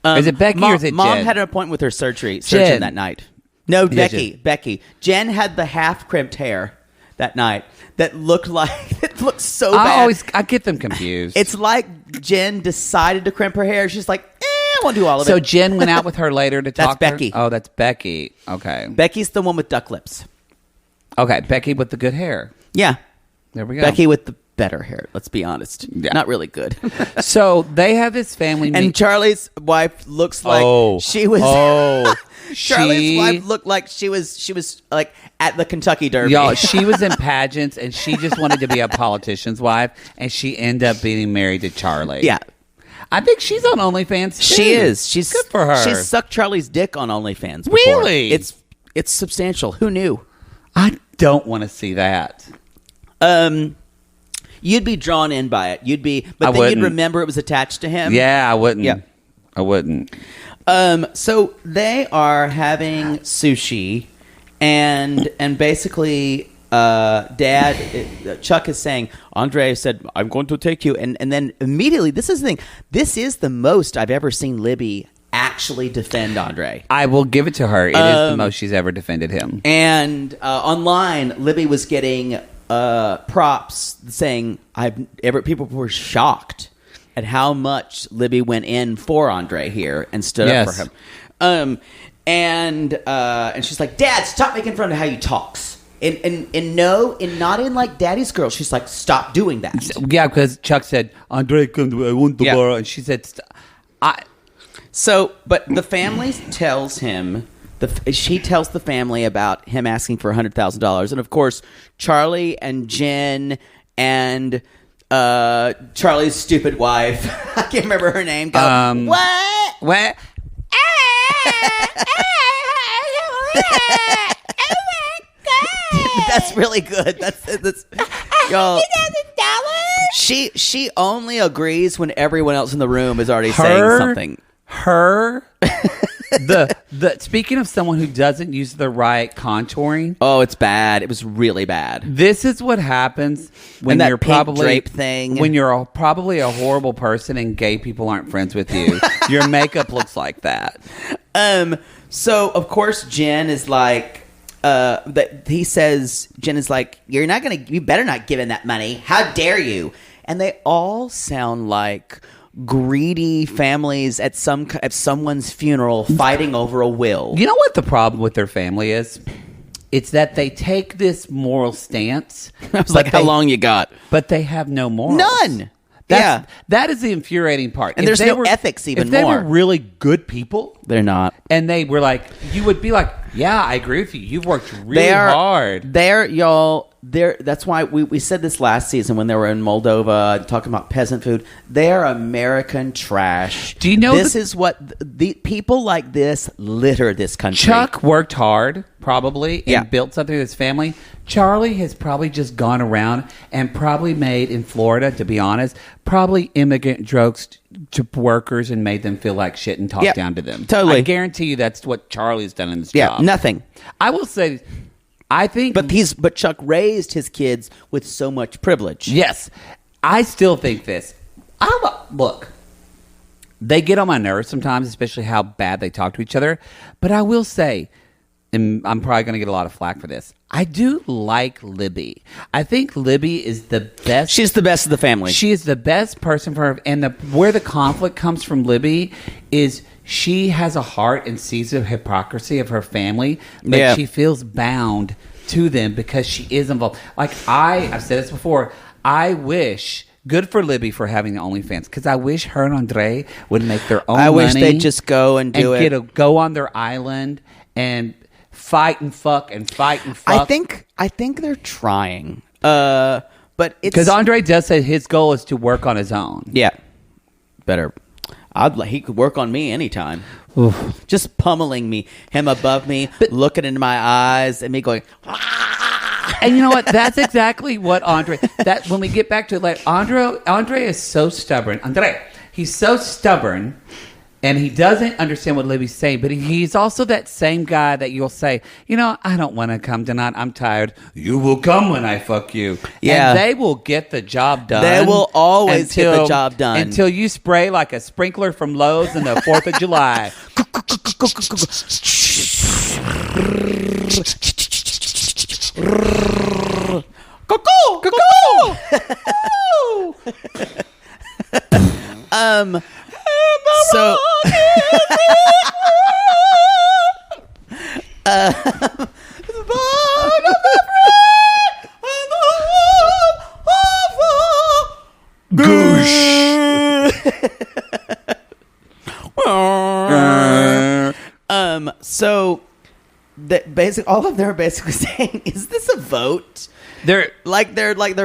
Is it Becky or is it Jen? Mom had an appointment with her surgeon that night. No, Becky. Jen had the half crimped hair that night. That looked so bad. I get them confused. It's like Jen decided to crimp her hair. She's like, I won't do all of it. So Jen went out with her later to talk That's Becky. To her? Oh, that's Becky. Okay. Becky's the one with duck lips. Okay, Becky with the good hair. Yeah. There we go. Becky with the better hair, let's be honest. Yeah. Not really good. So they have this family and Charlie's wife looks like she was... Charlie's wife looked like she was like at the Kentucky Derby. Y'all, she was in pageants and she just wanted to be a politician's wife, and she ended up being married to Charlie. Yeah. I think she's on OnlyFans too. She is. She's good for her. She's sucked Charlie's dick on OnlyFans before. Really? It's substantial. Who knew? I don't want to see that. You'd be drawn in by it. But then you'd remember it was attached to him. Yeah, I wouldn't. Yeah. I wouldn't. So they are having sushi, and basically, Chuck is saying, Andrei said, I'm going to take you. And then immediately, this is the thing. This is the most I've ever seen Libby actually defend Andrei. I will give it to her. It is the most she's ever defended him. And online, Libby was getting props saying people were shocked at how much Libby went in for Andrei here and stood up for him. And she's like, Dad, stop making fun of how you talks. And not in like Daddy's Girl. She's like, stop doing that. Yeah, because Chuck said, Andrei, I want the bar. And she said, but the family tells him, she tells the family about him asking for $100,000. And of course, Charlie and Jen and Charlie's stupid wife, I can't remember her name, go, what? That's really good. That's y'all. She only agrees when everyone else in the room is already saying something. Speaking of someone who doesn't use the right contouring. Oh, it's bad. It was really bad. This is what happens when that you're pink probably drape thing. When you're probably a horrible person and gay people aren't friends with you. Your makeup looks like that. So of course Jen is like, Jen is like, you better not give him that money. How dare you? And they all sound like greedy families at someone's funeral fighting over a will. You know what the problem with their family is? It's that they take this moral stance. I was like, how long you got? But they have no morals. None. That is the infuriating part. And there's no ethics even more. If they were really good people. They're not. And they were like, you would be like, yeah, I agree with you. You've worked really hard. That's why we said this last season when they were in Moldova talking about peasant food. They're American trash. Do you know this is what the people like this litter this country? Chuck worked hard, probably, and built something with his family. Charlie has probably just gone around and probably made in Florida, to be honest, probably immigrant jokes to workers and made them feel like shit and talk down to them. Totally. I guarantee you that's what Charlie's done in this job. Nothing. I will say, I think... But Chuck raised his kids with so much privilege. Yes. I still think this. Look, they get on my nerves sometimes, especially how bad they talk to each other. But I will say, and I'm probably going to get a lot of flack for this, I do like Libby. I think Libby is the best. She's the best of the family. She is the best person for her. And where the conflict comes from Libby is she has a heart and sees the hypocrisy of her family, but she feels bound to them because she is involved. Like I've said this before, I wish... Good for Libby for having the OnlyFans, because I wish her and Andrei would make their own money. I wish they'd just go and do it. Go on their island and fight and fuck and fight and fuck. I think they're trying. But it's... Because Andrei does say his goal is to work on his own. Yeah. Better. He could work on me anytime. Oof. Just pummeling me. Him above me, looking into my eyes, and me going... And you know what? That's exactly what Andrei... That when we get back to it, like Andrei is so stubborn. He's so stubborn, and he doesn't understand what Libby's saying. But he's also that same guy that you'll say, I don't want to come tonight. I'm tired. You will come when I fuck you. Yeah. And they will get the job done. They will always get the job done until you spray like a sprinkler from Lowe's on the 4th of July. So so that basically all of them are basically saying, is this a vote? They're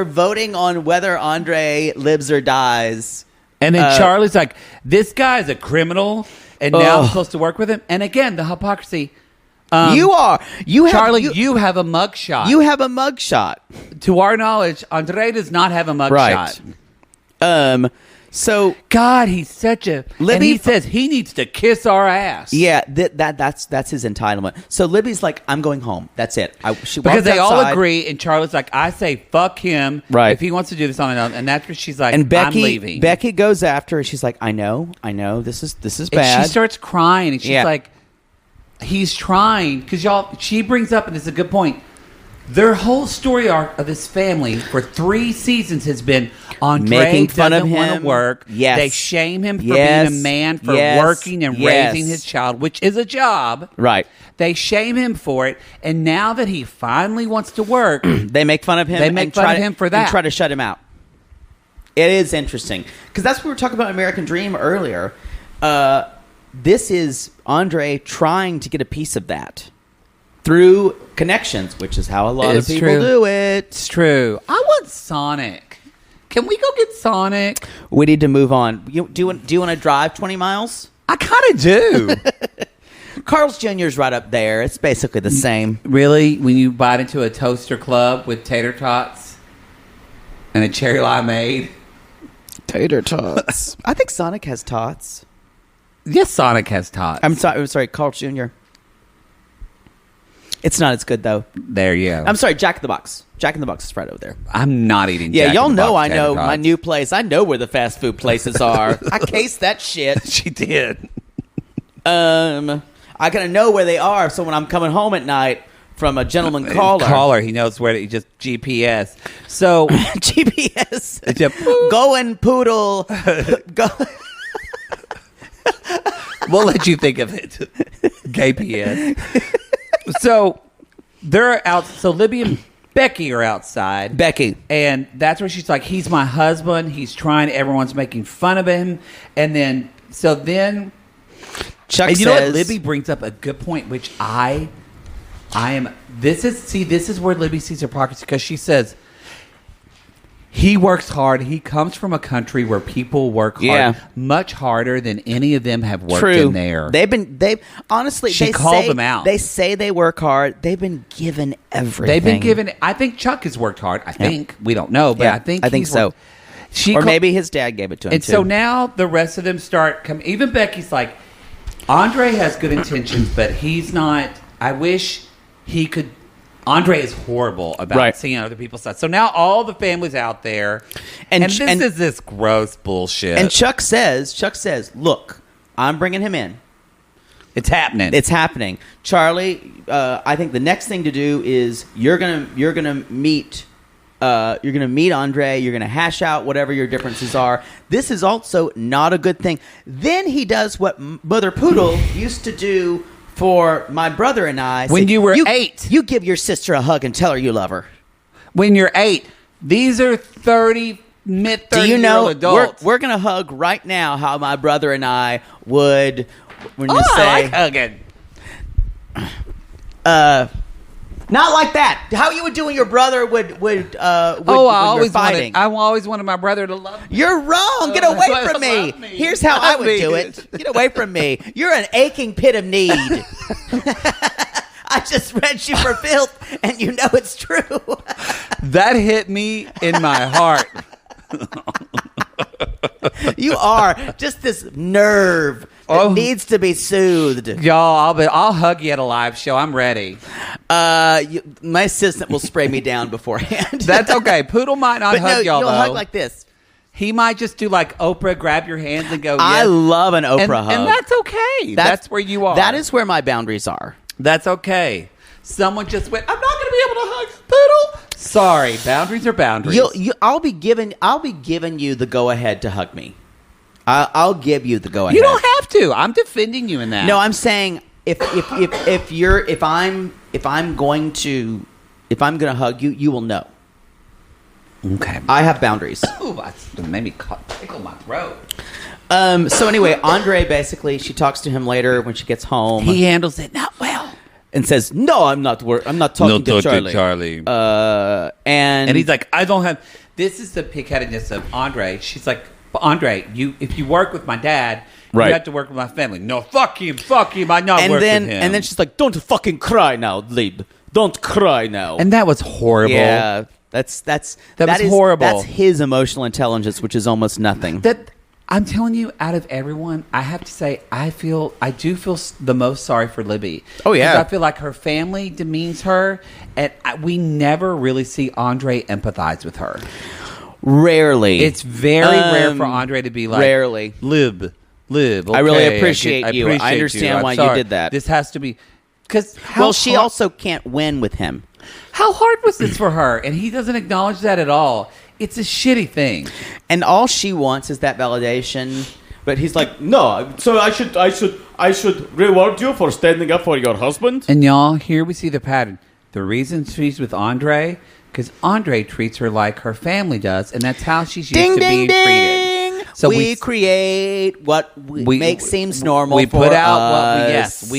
voting on whether Andrei lives or dies. And then Charlie's like, this guy's a criminal, and now I'm supposed to work with him. And again, the hypocrisy. Charlie, you have a mugshot. You have a mugshot. To our knowledge, Andrei does not have a mugshot. Right. So God, he's such a. Libby, and he says he needs to kiss our ass. Yeah, that's his entitlement. So Libby's like, I'm going home. That's it. Because they all agree, and Charlie's like, I say fuck him. Right. If he wants to do this on his own, and that's where she's like, and I'm leaving. Becky goes after her. She's like, I know. This is bad. And she starts crying, and she's like, he's trying because she brings up, and it's a good point. Their whole story arc of this family for 3 seasons has been Andrei making fun of doesn't him. want to work. Yes. They shame him for being a man, for working and raising his child, which is a job. Right. They shame him for it. And now that he finally wants to work, they make fun of him. They make fun of him for that. And try to shut him out. It is interesting. Because that's what we were talking about American Dream earlier. This is Andrei trying to get a piece of that. Through connections, which is how a lot of people do it. It's true. I want Sonic. Can we go get Sonic? We need to move on. Do you want to drive 20 miles? I kind of do. Carl's Jr. is right up there. It's basically the same. Really? When you bite into a toaster club with tater tots and a cherry limeade? Tater tots. I think Sonic has tots. Yes, Sonic has tots. I'm sorry, Carl's Jr. It's not as good, though. There you go. I'm sorry, Jack in the Box. Jack in the Box is right over there. I'm not eating Yeah, Jack y'all in the know Box I know tater my tots. new place. I know where the fast food places are. I cased that shit. She did. I gotta know where they are, so when I'm coming home at night from a gentleman caller. He knows where to just GPS. So GPS. Just, Going poodle. Go. We'll let you think of it. Gay PS. So they're out. So Libby and Becky are outside. Becky. And that's where she's like, he's my husband. He's trying. Everyone's making fun of him. And then, Chuck and you says, know what? Libby brings up a good point, which I am. This is where Libby sees hypocrisy, because she says he works hard. He comes from a country where people work hard, much harder than any of them have worked in there. They've honestly. She called them out. They say they work hard. They've been given everything. They've been given. I think Chuck has worked hard. I think we don't know, but I think so. Maybe his dad gave it to him. And so now the rest of them start coming. Even Becky's like, Andrei has good intentions, but he's not. I wish he could. Andrei is horrible about seeing other people's stuff. So now all the family's out there, and this is this gross bullshit. And Chuck says, look, I'm bringing him in. It's happening. It's happening. Charlie, I think the next thing to do is you're gonna meet Andrei. You're gonna hash out whatever your differences are. This is also not a good thing. Then he does what Mother Poodle used to do for my brother and I. When you were 8. You give your sister a hug and tell her you love her. When you're 8. These are mid-30 Do you know, adults. We're going to hug right now how my brother and I would when you say... I like hugging. Not like that. How you would do when your brother would I always wanted my brother to love me. You're wrong. Get away from me. Here's how I would do it. Get away from me. You're an aching pit of need. I just read you for filth, and you know it's true. That hit me in my heart. You are just this nerve that needs to be soothed. Y'all, I'll hug you at a live show. I'm ready. My assistant will spray me down beforehand. That's okay. Poodle might not hug y'all, you'll though. hug like this. He might just do like Oprah, grab your hands and go, yes. I love an Oprah hug. And that's okay. That's where you are. That is where my boundaries are. That's okay. Someone just went, I'm not going to be able to hug Poodle. Sorry, boundaries are boundaries. I'll be giving you the go ahead to hug me. I'll give you the go ahead. You don't have to. I'm defending you in that. No, I'm saying if I'm going to hug you, you will know. Okay. I have boundaries. Ooh, that made me tickle my throat. So anyway, Andrei basically, she talks to him later when she gets home. He handles it not well. And says, "No, I'm not talking to Charlie." And he's like, "I don't have." This is the pigheadedness of Andrei. She's like, "Andrei, if you work with my dad, you have to work with my family." No, fuck him. I'm not working with him. And then she's like, "Don't fucking cry now, Lib. Don't cry now." And that was horrible. Yeah, that was horrible. That's his emotional intelligence, which is almost nothing. I'm telling you, out of everyone, I have to say, I do feel the most sorry for Libby. Oh, yeah. 'Cause I feel like her family demeans her, and we never really see Andrei empathize with her. Rarely. It's very rare for Andrei to be like, rarely. Lib. Okay, I really appreciate you. I understand why you did that. This has to be... Because she also can't win with him. How hard was this for her? And he doesn't acknowledge that at all. It's a shitty thing. And all she wants is that validation. But he's like, no, so I should reward you for standing up for your husband? And y'all, here we see the pattern. The reason she's with Andrei, because Andrei treats her like her family does, and that's how she's used to being treated. So we create what we make seems normal. We for put out us. what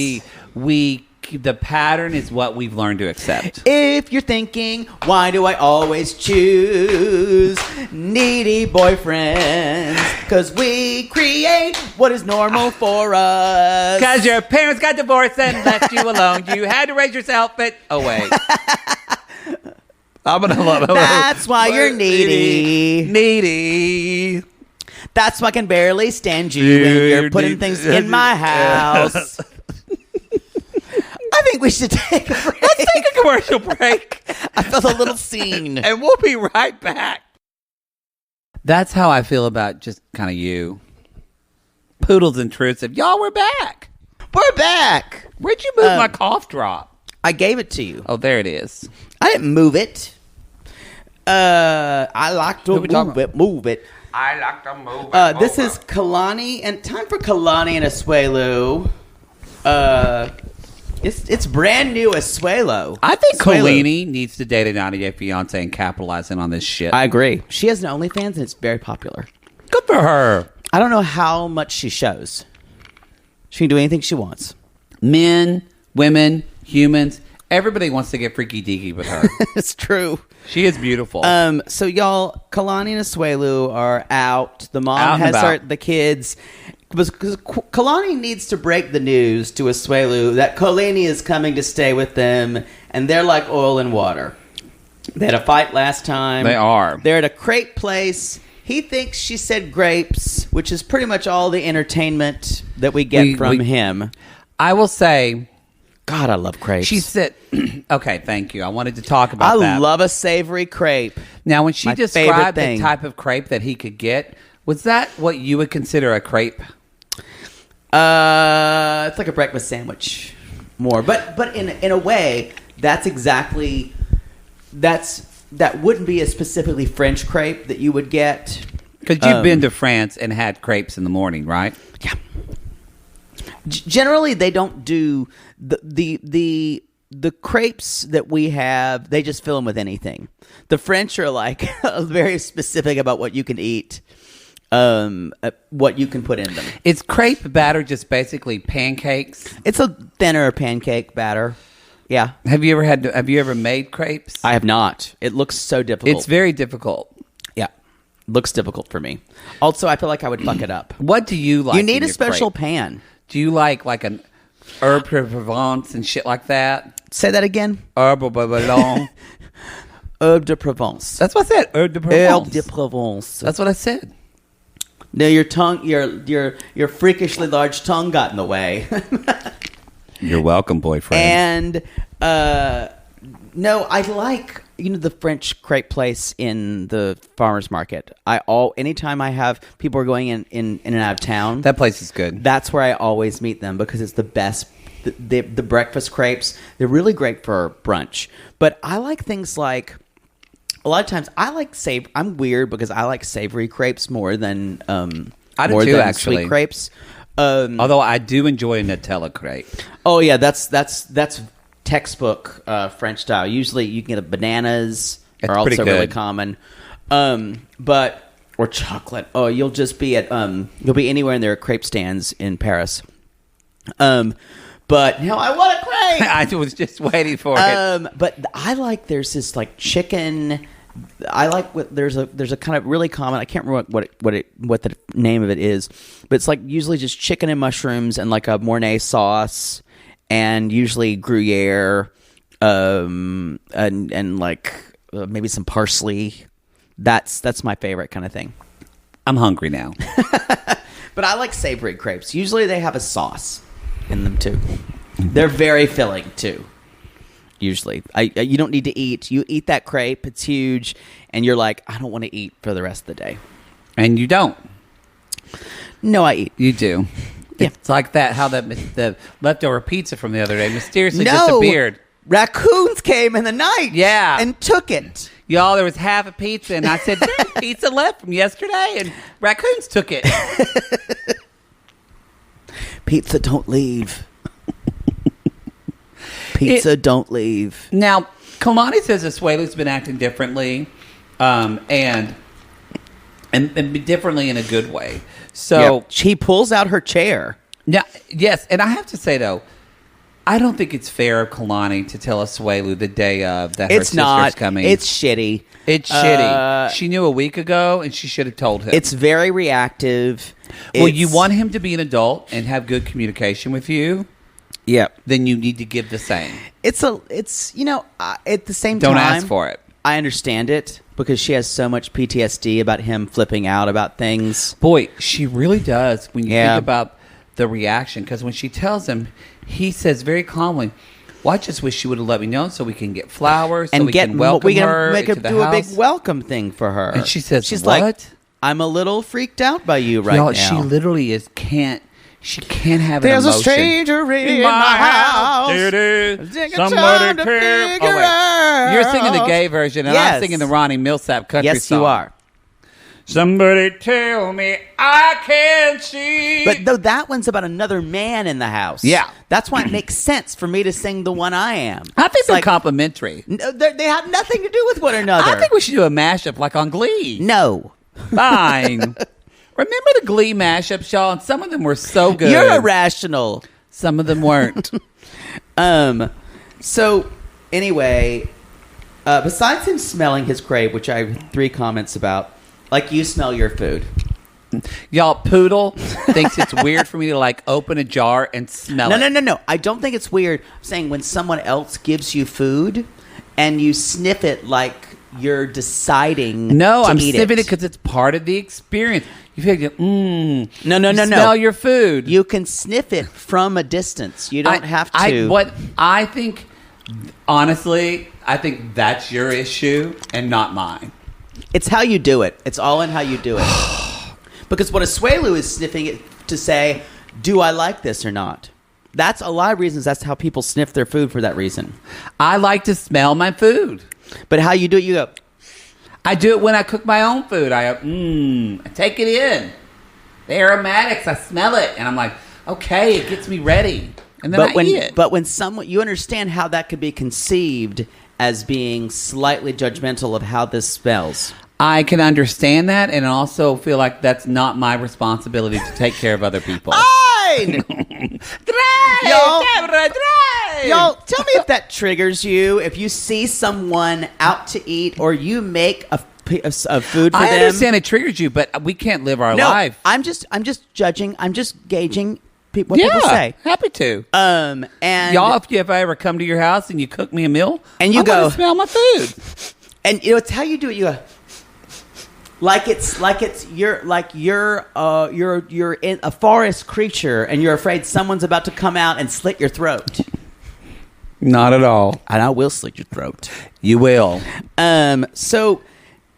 we the pattern is what we've learned to accept. If you're thinking, why do I always choose needy boyfriends? Because we create what is normal for us. Because your parents got divorced and left you alone. You had to raise yourself, but oh wait. I'm gonna love it. That's why you're needy. Needy. That's why I can barely stand you when you're putting things in my house. I think we should take a break. Let's take a commercial break. I felt a little seen. And we'll be right back. That's how I feel about just kind of you. Poodles intrusive. Y'all, we're back. We're back. Where'd you move my cough drop? I gave it to you. Oh, there it is. I didn't move it. I like to move it. I like to move it. This is Kalani, and time for Kalani and Asuelu. It's brand new Asuelu. I think Kalani needs to date a 90-day fiance and capitalizing on this shit. I agree. She has an OnlyFans, and it's very popular. Good for her. I don't know how much she shows. She can do anything she wants. Men, women, humans, everybody wants to get freaky deaky with her. It's true. She is beautiful. So y'all, Kalani and Asuelu are out. The mom Out and has about. the kids. Because Kalani needs to break the news to Asuelu that Kalani is coming to stay with them, and they're like oil and water. They had a fight last time. They are. They're at a crepe place. He thinks she said grapes, which is pretty much all the entertainment that we get from him. I will say... God, I love crepes. She said... Okay, thank you. I wanted to talk about that. I love a savory crepe. Now, when she My described favorite the thing. type of crepe that he could get, was that what you would consider a crepe? It's like a breakfast sandwich, more. But in a way, that's exactly that wouldn't be a specifically French crepe that you would get. Because you've been to France and had crepes in the morning, right? Yeah. Generally, they don't do the crepes that we have. They just fill them with anything. The French are like very specific about what you can eat. What you can put in them. Is crepe batter just basically pancakes? It's a thinner pancake batter. Yeah. Have you ever made crepes? I have not. It looks so difficult. It's very difficult. Yeah. Looks difficult for me. Also, I feel like I would fuck it up. What do you like? You need in a your special crepe? pan. Do you like an herbe de Provence and shit like that? Say that again. Herbe de Bouillon. Herbe de Provence. That's what I said. Herbe de Provence. Herbe de Provence. That's what I said. No, your tongue, your freakishly large tongue got in the way. You're welcome, boyfriend. And no, I like the French crepe place in the farmers market. Anytime I have people are going in and out of town, That place is good. that's where I always meet them because it's the best. The breakfast crepes, they're really great for brunch. But I like things like. A lot of times, I like I'm weird because I like savory crepes more than I do more too, than actually. sweet crepes. Although I do enjoy a Nutella crepe. Oh yeah, that's textbook French style. Usually, you can get bananas It's are also pretty really good. common, or chocolate. Oh, you'll just be at you'll be anywhere and there are crepe stands in Paris. But no, I want a crepe. I was just waiting for it. But I like there's this like chicken. I like there's a kind of really common. I can't remember what the name of it is, but it's like usually just chicken and mushrooms and like a Mornay sauce and usually Gruyere, and like maybe some parsley. That's my favorite kind of thing. I'm hungry now. But I like savory crepes. Usually they have a sauce in them too. They're very filling too. Usually, you don't need to eat. You eat that crepe, it's huge, and you're like, I don't want to eat for the rest of the day. And you don't. No, I eat. You do. Yeah. It's like that. How the leftover pizza from the other day mysteriously disappeared. Raccoons came in the night. Yeah. And took it. Y'all, there was half a pizza, and I said, "There's pizza left from yesterday," and raccoons took it. Pizza don't leave. Pizza don't leave. Now, Kalani says Asuelu's been acting differently, and differently in a good way. So she pulls out her chair. Yeah, yes, and I have to say though, I don't think it's fair of Kalani to tell Asuelu the day of that her sister's coming. It's shitty. It's shitty. She knew a week ago, and she should have told him. It's very reactive. Well, you want him to be an adult and have good communication with you. Yep. Then you need to give the same. It's at the same Don't time. Don't ask for it. I understand it because she has so much PTSD about him flipping out about things. Boy, she really does when you think about the reaction. Because when she tells him, he says very calmly, well, I just wish you would have let me know so we can get flowers and we can welcome her into the house. A big welcome thing for her. And she says, she's what? Like, I'm a little freaked out by you right now. She literally she can't have an There's emotion. A stranger in my house. Somebody came. You're singing the gay version, and I'm singing the Ronnie Millsap country song. Yes, you are. Somebody tell me I can't see. But though that one's about another man in the house. Yeah. That's why it makes sense for me to sing the one I am. I think they're complimentary. They have nothing to do with one another. I think we should do a mashup like on Glee. No. Fine. Remember the Glee mashups, y'all? And some of them were so good. You're irrational. Some of them weren't. So, anyway, besides him smelling his crepe, which I have 3 comments about, like you smell your food. Y'all, Poodle thinks it's weird for me to like open a jar and smell it. No. I don't think it's weird. I'm saying when someone else gives you food and you sniff it like you're deciding No, to I'm eat sniffing it because it's part of the experience. You feel like, No. Smell your food. You can sniff it from a distance. You don't have to. I think, honestly, I think that's your issue and not mine. It's how you do it. It's all in how you do it. Because what Asuelu is sniffing it to say, do I like this or not? That's a lot of reasons. That's how people sniff their food for that reason. I like to smell my food. But how you do it, you go. I do it when I cook my own food. I go, I take it in. The aromatics, I smell it. And I'm like, okay, it gets me ready. And then I eat it. But when someone, you understand how that could be conceived as being slightly judgmental of how this smells. I can understand that and also feel like that's not my responsibility to take care of other people. Fine! Y'all, tell me if that triggers you. If you see someone out to eat or you make a food for them. I understand it triggers you, but we can't live our life. I'm just judging. I'm just gauging what people say. Happy to. And y'all, if I ever come to your house and you cook me a meal, and you go smell my food. And it's how you do it. You go you're in a forest creature and you're afraid someone's about to come out and slit your throat. Not at all. And I will slit your throat. You will. So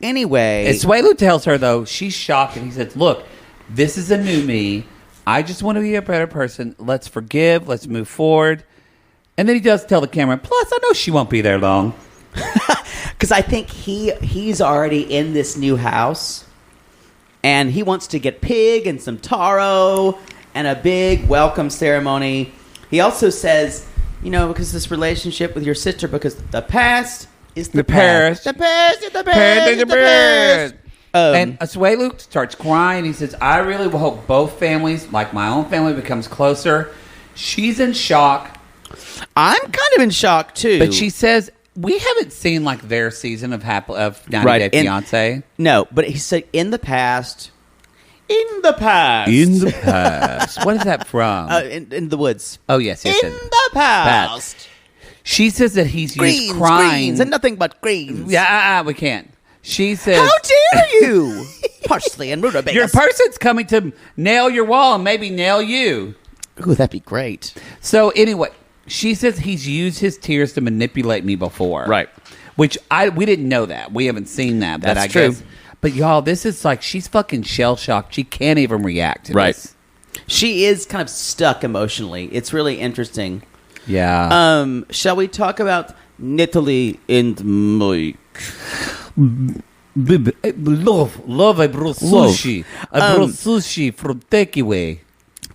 anyway, Asuelu tells her though she's shocked, and he says, "Look, this is a new me. I just want to be a better person. Let's forgive. Let's move forward." And then he does tell the camera, "Plus, I know she won't be there long." Because I think he's already in this new house, and he wants to get pig and some taro and a big welcome ceremony. He also says, because this relationship with your sister, because the past is the past. The past is the past. Is the past. And Asuelu starts crying. He says, I really hope both families, like my own family, becomes closer. She's in shock. I'm kind of in shock, too. But she says, we haven't seen like their season of 90 Day Fiance. No, but he said in the past. In the past. What is that from? In the woods. Oh, yes. In the past. She says that he's used crying. Greens, and nothing but greens. Yeah, we can't. She says... How dare you? parsley and rutabaga. Your person's coming to nail your wall and maybe nail you. Ooh, that'd be great. So anyway, she says he's used his tears to manipulate me before. Right. Which we didn't know that. We haven't seen that. But That's I true. guess. But y'all, this is like she's fucking shell shocked. She can't even react to this. She is kind of stuck emotionally. It's really interesting. Yeah. Shall we talk about Natalie and Mike? Love, I brought sushi. I brought sushi from takeaway.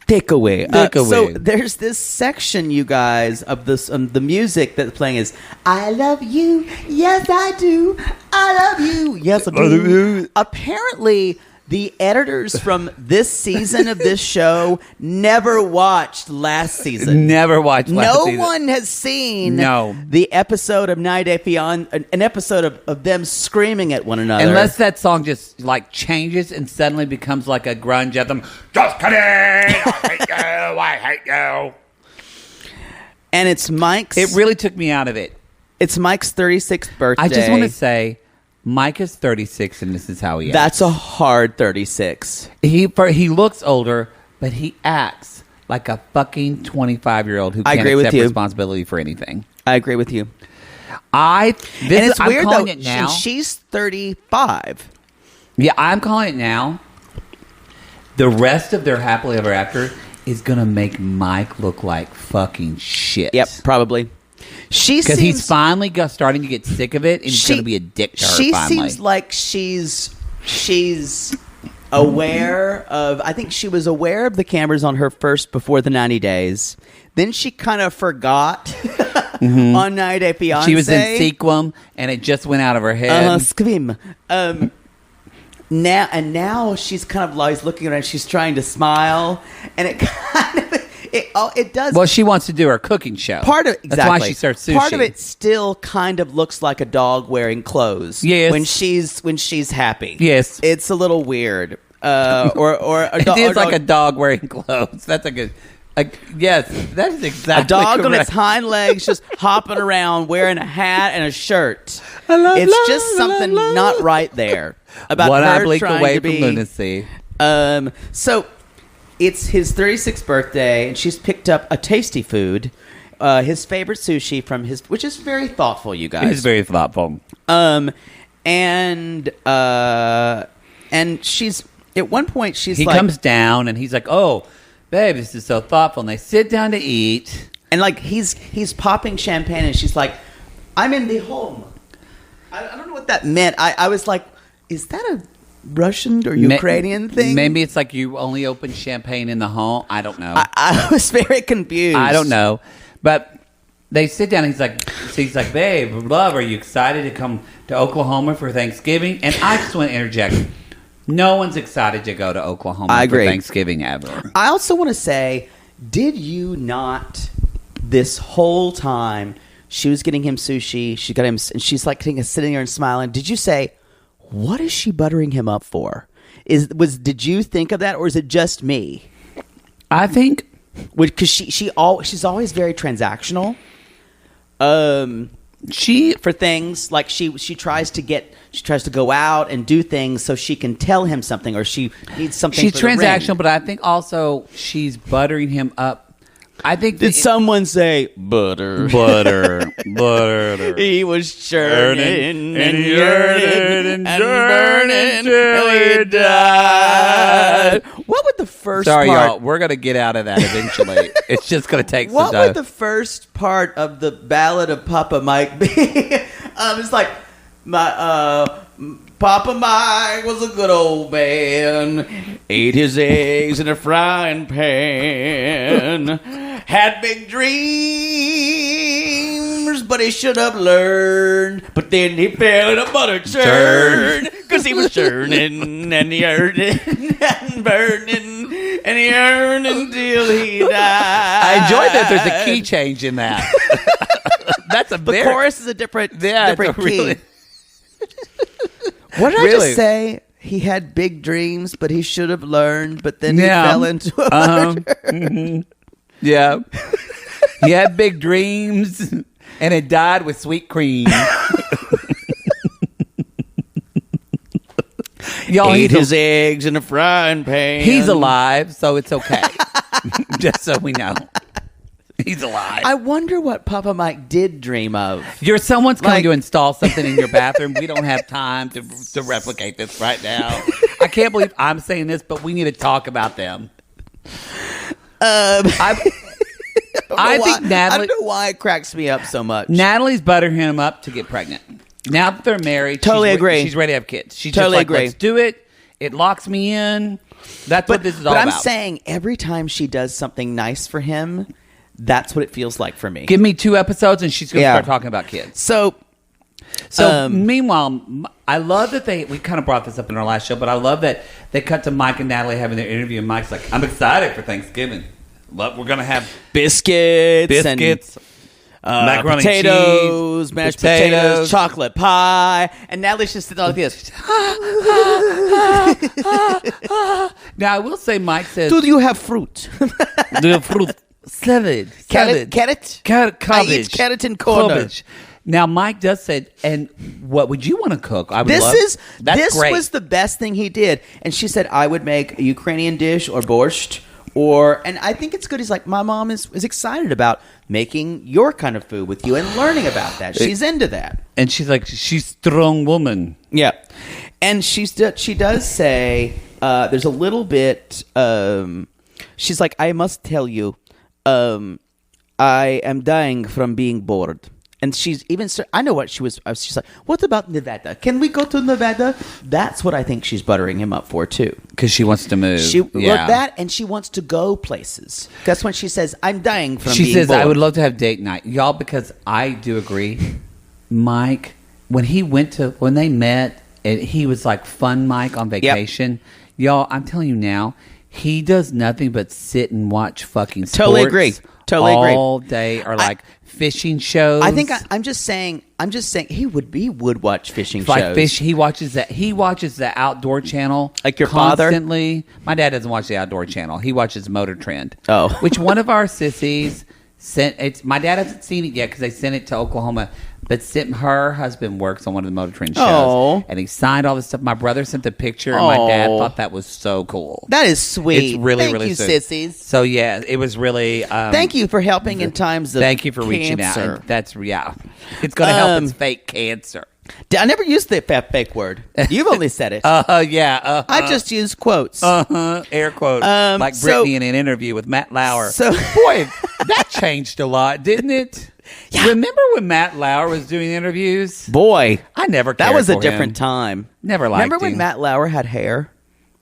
Takeaway. So there's this section, you guys, of this the music that's playing is "I love you, yes I do, I love you, yes I do." Apparently, the editors from this season of this show never watched last season. Never watched last season. No one has seen No. the episode of 90 Day Fiancé, an episode of them screaming at one another. Unless that song just like changes and suddenly becomes like a grunge anthem. Just kidding. I hate you. I hate you. And it's Mike's. It really took me out of it. It's Mike's 36th birthday. I just want to say, Mike is 36, and this is how he acts. That's a hard 36. He looks older, but he acts like a fucking 25-year-old who can't accept responsibility for anything. I agree with you. And it's weird, though. It now. She's 35. Yeah, I'm calling it now. The rest of their happily ever after is going to make Mike look like fucking shit. Yep, probably. Because he's finally starting to get sick of it, and he's going to be a dick to her She finally. seems like she's aware of... I think she was aware of the cameras on her first before the 90 days. Then she kind of forgot on 90 Day Fiancé. She was in Sequum, and it just went out of her head. Scream. Now she's kind of like looking around. She's trying to smile, and it kind of... It does. Well, she wants to do her cooking show. Exactly. That's why she starts sushi. Part of it still kind of looks like a dog wearing clothes. Yes. When she's happy. Yes. It's a little weird. Or a it is like a dog wearing clothes. That's a good. Yes, that is exactly a dog correct. on its hind legs just hopping around wearing a hat and a shirt. It's just something not right there about one her eye blink trying away to from be, lunacy. So it's his 36th birthday, and she's picked up a tasty food, his favorite sushi from which is very thoughtful, you guys. He's very thoughtful. And she's at one point he comes down and he's like, "Oh, babe, this is so thoughtful." And they sit down to eat, and like he's popping champagne, and she's like, "I'm in the home." I don't know what that meant. I was like, "Is that a Russian or Ukrainian thing?" Maybe it's like you only open champagne in the home. I don't know. I was very confused. I don't know, but they sit down. And he's like, "Babe, love, are you excited to come to Oklahoma for Thanksgiving?" And I just want to interject. No one's excited to go to Oklahoma for Thanksgiving ever. I also want to say, did you not, this whole time, she was getting him sushi, she got him, and she's like sitting there and smiling. Did you say, what is she buttering him up for? Did you think of that, or is it just me? I think... Because she's always very transactional. For things like she tries to go out and do things so she can tell him something, or she needs something. She's for the transactional, ring. but I think also she's buttering him up. I think Did someone say butter? Butter. He was churning and yearning and burning till he died. What would the first Sorry, part... y'all. We're going to get out of that eventually. It's just going to take some What time. would the first part of the Ballad of Papa Mike be? It's like, Papa Mike was a good old man, ate his eggs in a frying pan, had big dreams, but he should have learned. But then he fell in a butter churn, because he was churning and yearning and burning and yearning until he died. I enjoyed that there's a key change in that. That's The chorus is a different key. Really... What did I just say? He had big dreams, but he should have learned, but then he fell into a murder. Mm-hmm. Yeah. He had big dreams, and it died with sweet cream. Y'all, ate his eggs in a frying pan. He's alive, so it's okay. Just so we know. He's alive. I wonder what Papa Mike did dream of. Someone's coming to install something in your bathroom. We don't have time to replicate this right now. I can't believe I'm saying this, but we need to talk about them. I think Natalie. I don't know why it cracks me up so much. Natalie's buttering him up to get pregnant. Now that they're married, totally agree. She's ready to have kids. She's totally just like, agree. Let's do it. It locks me in. That's what this is all about. But I'm saying every time she does something nice for him, that's what it feels like for me. Give me 2 episodes and she's going to start talking about kids. So meanwhile, I love that we kind of brought this up in our last show, but I love that they cut to Mike and Natalie having their interview, and Mike's like, I'm excited for Thanksgiving. We're going to have biscuits and macaroni potatoes, cheese, mashed potatoes, chocolate pie, and Natalie's just sitting like this. Now, I will say, Mike says, do you have fruit? Do you have fruit? Salad. Carrot? Cabbage. I eat carrot and corn. Cabbage. Now, Mike does say, and what would you want to cook? This great. was the best thing he did. And she said, I would make a Ukrainian dish or borscht. And I think it's good. He's like, my mom is excited about making your kind of food with you and learning about that. She's into that. And she's like, she's a strong woman. Yeah. And she does say, there's a little bit, she's like, I must tell you, I am dying from being bored. And she's even, I know what she was, she's like, what about Nevada? Can we go to Nevada? That's what I think she's buttering him up for, too. Because she wants to move. That, and she wants to go places. That's when she says, I'm dying from being bored. She says, I would love to have date night. Y'all, because I do agree, Mike, when they met, he was like fun Mike on vacation. Yep. Y'all, I'm telling you now, he does nothing but sit and watch fucking sports. Totally agree. All day, or like fishing shows. I think I'm just saying he would watch fishing shows. He watches the Outdoor Channel, like your constantly. Father. My dad doesn't watch the Outdoor Channel. He watches Motor Trend. Oh, which one of our sissies sent? It's my dad hasn't seen it yet because they sent it to Oklahoma. But her husband works on one of the Motor Trend shows, and he signed all this stuff. My brother sent the picture, and my dad thought that was so cool. That is sweet. It's really, Thank really you, sweet. sissies. So yeah, it was really. Thank you for helping in times of Thank you for reaching out. And it's going to help its fake cancer. I never used the fake word. You've only said it. Yeah. I just use quotes. Air quotes. Like Brittany in an interview with Matt Lauer. So, boy, that changed a lot, didn't it? Yeah. Remember when Matt Lauer was doing interviews? Boy, I never cared That was for a different him. time. Never liked him. Remember when Matt Lauer had hair?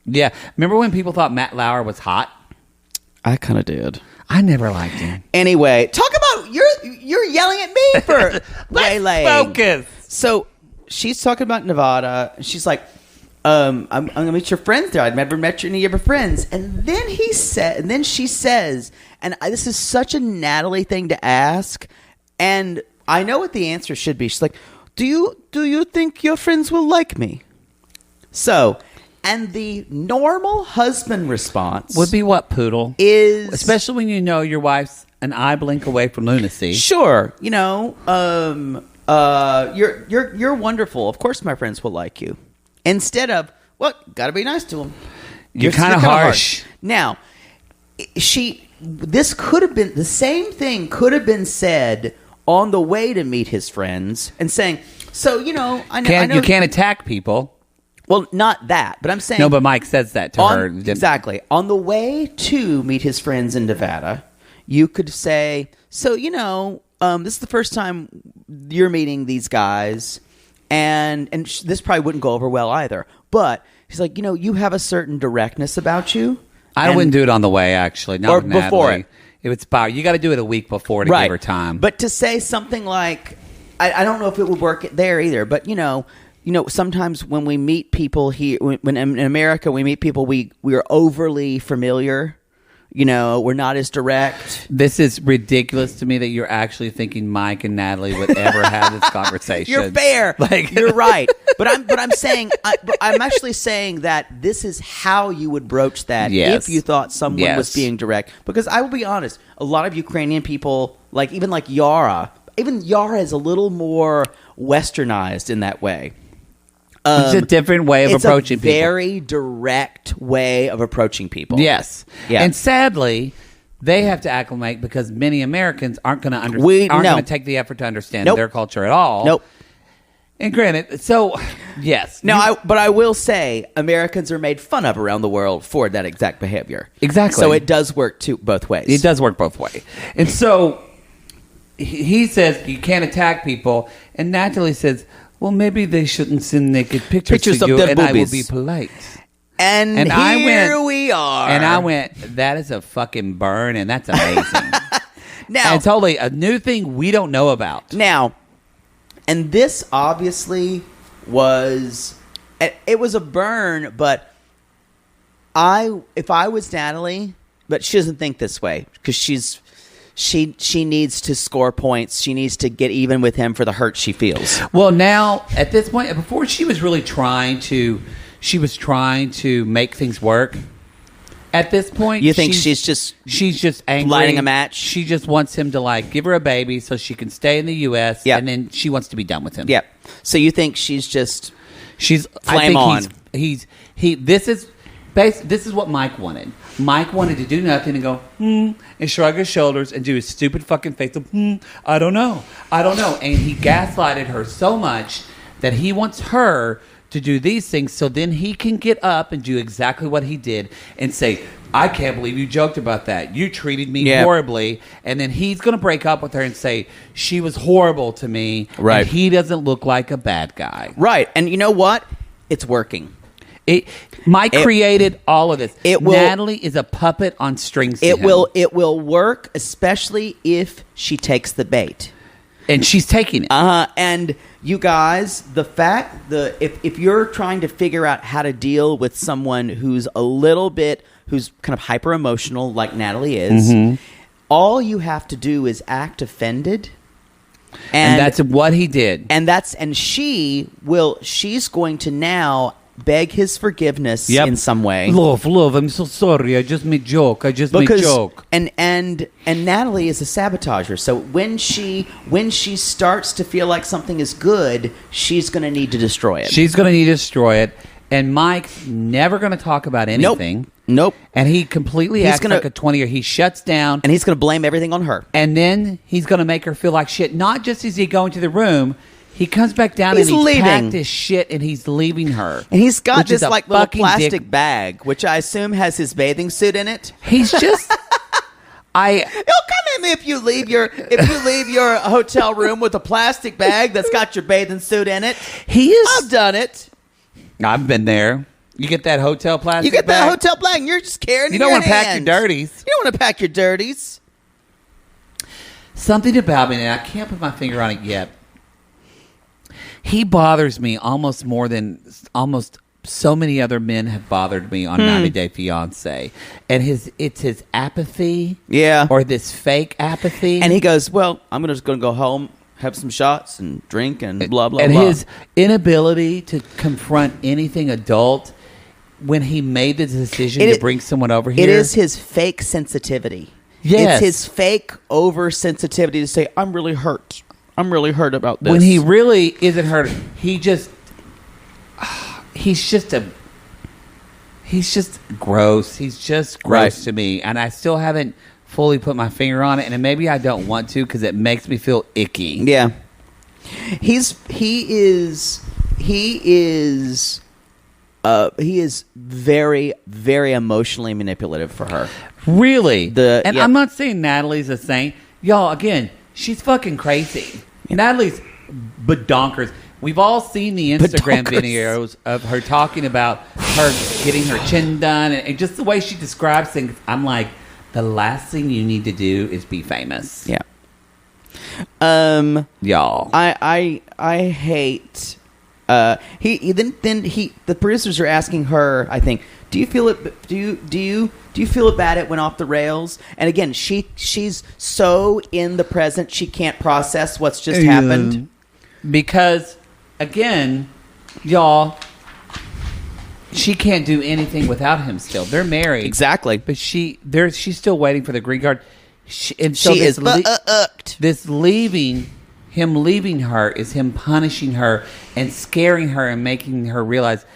Yeah. Remember when people thought Matt Lauer was hot? I kind of did. I never liked him. Anyway, talk about you're yelling at me for waylaying. Focus. So she's talking about Nevada. And she's like, I'm gonna meet your friends there. I'd never met any of your friends. And then she says, and this is such a Natalie thing to ask, and I know what the answer should be. She's like, do you think your friends will like me? So, and the normal husband response would be what, Poodle? Is especially when you know your wife's an eye blink away from lunacy. Sure, you're wonderful. Of course, my friends will like you. Instead of, well, gotta be nice to them. You're kind of harsh. Now, this could have been the same thing. Could have been said on the way to meet his friends and saying, so I know you can't attack people. Well, not that, but I'm saying no. But Mike says that to her exactly on the way to meet his friends in Nevada. You could say, so this is the first time you're meeting these guys, and this probably wouldn't go over well either. But he's like, you have a certain directness about you. I wouldn't do it on the way, actually. Not or with before Natalie. It would inspire. You got to do it a week before to give her time. But to say something like, I don't know if it would work there either. But sometimes when we meet people here, when in America we meet people, we are overly familiar. We're not as direct. This is ridiculous to me that you're actually thinking Mike and Natalie would ever have this conversation. You're fair. You're right. But I'm saying, I'm actually saying that this is how you would broach that if you thought someone was being direct. Because I will be honest, a lot of Ukrainian people, even Yara is a little more westernized in that way. It's a different way of approaching people. It's a very direct way of approaching people. Yes. Yeah. And sadly, they have to acclimate because many Americans aren't going to take the effort to understand their culture at all. Nope. And granted, so yes. But I will say Americans are made fun of around the world for that exact behavior. Exactly. So it does work both ways. It does work both ways. And so he says you can't attack people, and Natalie says, well, maybe they shouldn't send naked pictures to you, of their and boobies. I will be polite. And here we are. And I went, that is a fucking burn, and that's amazing. Now, and totally a new thing we don't know about. Now, and this obviously was, it was a burn, but if I was Natalie, but she doesn't think this way because she needs to score points. She needs to get even with him for the hurt she feels. Well, now at this point, before she was really trying to make things work. At this point, you think she's just angry, lighting a match? She just wants him to give her a baby so she can stay in the U.S. Yep. And then she wants to be done with him. Yep. So you think she's flame on? This is what Mike wanted. Mike wanted to do nothing and go, and shrug his shoulders and do his stupid fucking face of, I don't know. And he gaslighted her so much that he wants her to do these things so then he can get up and do exactly what he did and say, I can't believe you joked about that. You treated me horribly. And then he's going to break up with her and say, she was horrible to me. Right. And he doesn't look like a bad guy. Right. And you know what? It's working. Mike created all of this. Natalie is a puppet on strings. It will work, especially if she takes the bait. And she's taking it. And you guys, if you're trying to figure out how to deal with someone who's kind of hyper emotional like Natalie is, all you have to do is act offended. And that's what he did. And she's going to now beg his forgiveness in some way. Love, I'm so sorry. I just made joke. And Natalie is a sabotager. So when she starts to feel like something is good, she's going to need to destroy it. And Mike's never going to talk about anything. Nope. And he completely acts like a 20-year. He shuts down. And he's going to blame everything on her. And then he's going to make her feel like shit. Not just as he go into the room. He comes back down and he's packed his shit and he's leaving her. And he's got this little plastic bag, which I assume has his bathing suit in it. He's just... He'll come at me if you leave your hotel room with a plastic bag that's got your bathing suit in it. I've done it. I've been there. You get that hotel plastic bag. You get that hotel bag and you're just carrying it in your hands. You don't want to pack your dirties. You don't want to pack your dirties. Something about me, and I can't put my finger on it yet. He bothers me almost more than so many other men have bothered me on 90 Day Fiancé. And it's his apathy. Yeah. Or this fake apathy. And he goes, well, I'm just going to go home, have some shots and drink and blah, blah, and blah. And his inability to confront anything adult when he made the decision to bring someone over here. It is his fake sensitivity. Yes. It's his fake oversensitivity to say, I'm really hurt. I'm really hurt about this. When he really isn't hurt, he's just gross. He's just gross to me. And I still haven't fully put my finger on it. And maybe I don't want to because it makes me feel icky. Yeah. He is very, very emotionally manipulative for her. Really? I'm not saying Natalie's a saint. Y'all, again, she's fucking crazy. Natalie's badonkers. We've all seen the Instagram videos of her talking about her getting her chin done and just the way she describes things. I'm like, the last thing you need to do is be famous. Yeah. Y'all. I hate the producers are asking her, I think, do you feel it bad it went off the rails? And again, she's so in the present she can't process what's just happened. Because again, y'all, she can't do anything without him still. They're married. Exactly. But she's still waiting for the green card. This leaving him leaving her is him punishing her and scaring her and making her realize,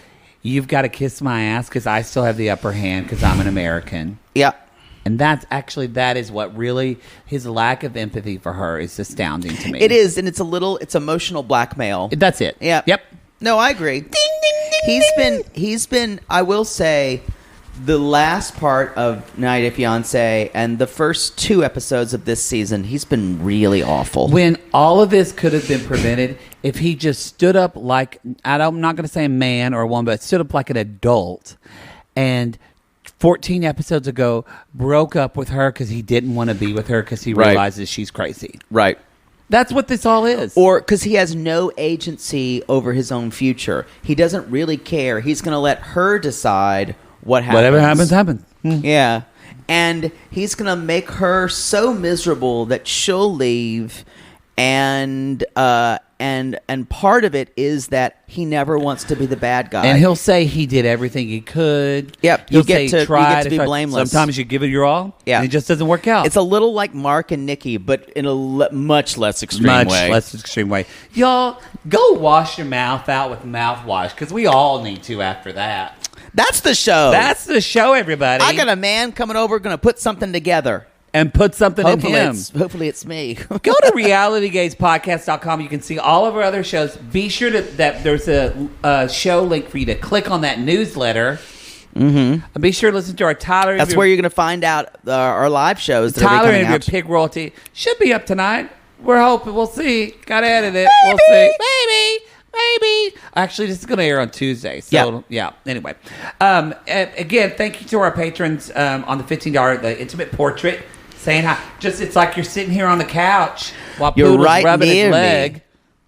you've got to kiss my ass because I still have the upper hand because I'm an American. Yeah. And that is what really, his lack of empathy for her is astounding to me. It is, and it's emotional blackmail. That's it. Yeah. Yep. No, I agree. Ding, ding, ding, he's been, I will say, the last part of 90 Day Fiancé and the first 2 episodes of this season, he's been really awful. When all of this could have been prevented if he just stood up like, I'm not going to say a man or a woman, but stood up like an adult and 14 episodes ago broke up with her because he didn't want to be with her because he realizes she's crazy. Right. That's what this all is. Or because he has no agency over his own future. He doesn't really care. He's going to let her decide what happens. Whatever happens, happens. Yeah. And he's going to make her so miserable that she'll leave. And part of it is that he never wants to be the bad guy. And he'll say he did everything he could. Yep. You get to be blameless. Sometimes you give it your all. Yeah. And it just doesn't work out. It's a little like Mark and Nikki, but in a much less extreme way. Much less extreme way. Y'all, go wash your mouth out with mouthwash because we all need to after that. That's the show. That's the show, everybody. I got a man coming over going to put something together. And put something in him. Hopefully it's me. Go to realitygazepodcast.com. You can see all of our other shows. Be sure that there's a show link for you to click on that newsletter. Mm-hmm. And be sure to listen to our Tyler. That's where you're going to find out our live shows. That Tyler and your Pig Royalty should be up tonight. We're hoping. We'll see. Got to edit it. Maybe. We'll see. Maybe. Actually, this is going to air on Tuesday. So, yeah. Anyway. Again, thank you to our patrons on the $15, the intimate portrait. Saying hi. It's like you're sitting here on the couch while you're Poodle's right rubbing near his leg. Me.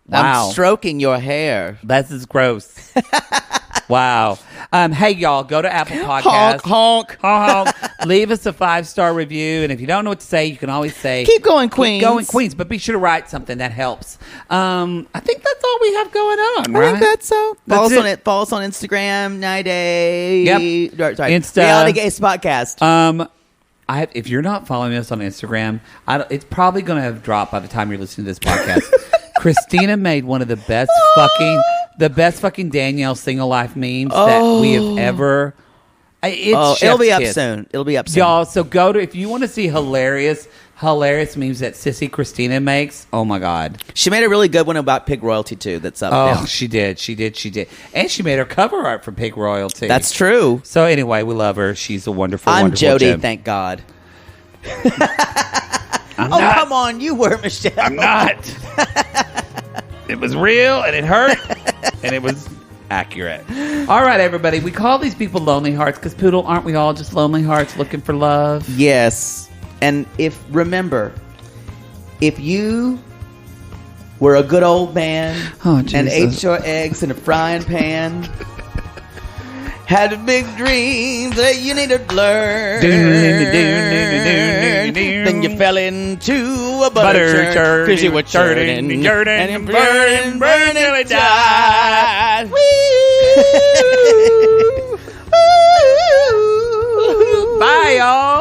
Wow. I'm stroking your hair. This is gross. Wow. Hey, y'all, go to Apple Podcasts. Honk, honk. Leave us a 5-star review. And if you don't know what to say, you can always say, Keep going, Queens. Keep going, Queens. But be sure to write something. That helps. I think that's all we have going on, right? I think that's so. Follow us on Instagram, 90 Day. Yep. Sorry. Insta. Reality Gaze Podcast. If you're not following us on Instagram, it's probably going to have dropped by the time you're listening to this podcast. Christina made one of the best fucking Danielle Single Life memes that we have ever. It'll be up soon. It'll be up soon, y'all. So go to if you want to see hilarious memes that Sissy Christina makes. Oh my God, she made a really good one about Pig Royalty too. That's up. Oh, she did, and she made her cover art for Pig Royalty. That's true. So anyway, we love her. She's a wonderful. I'm wonderful Jody. gem. Thank God. Not. Come on, you were Michelle. I'm not. It was real, and it hurt, and it was accurate. All right, everybody. We call these people lonely hearts because, Poodle, aren't we all just lonely hearts looking for love? Yes. And remember, if you were a good old man and ate your eggs in a frying pan, had big dreams that you need to learn, then you fell into a butter churn because you were churning and you burning till it died. Bye, y'all.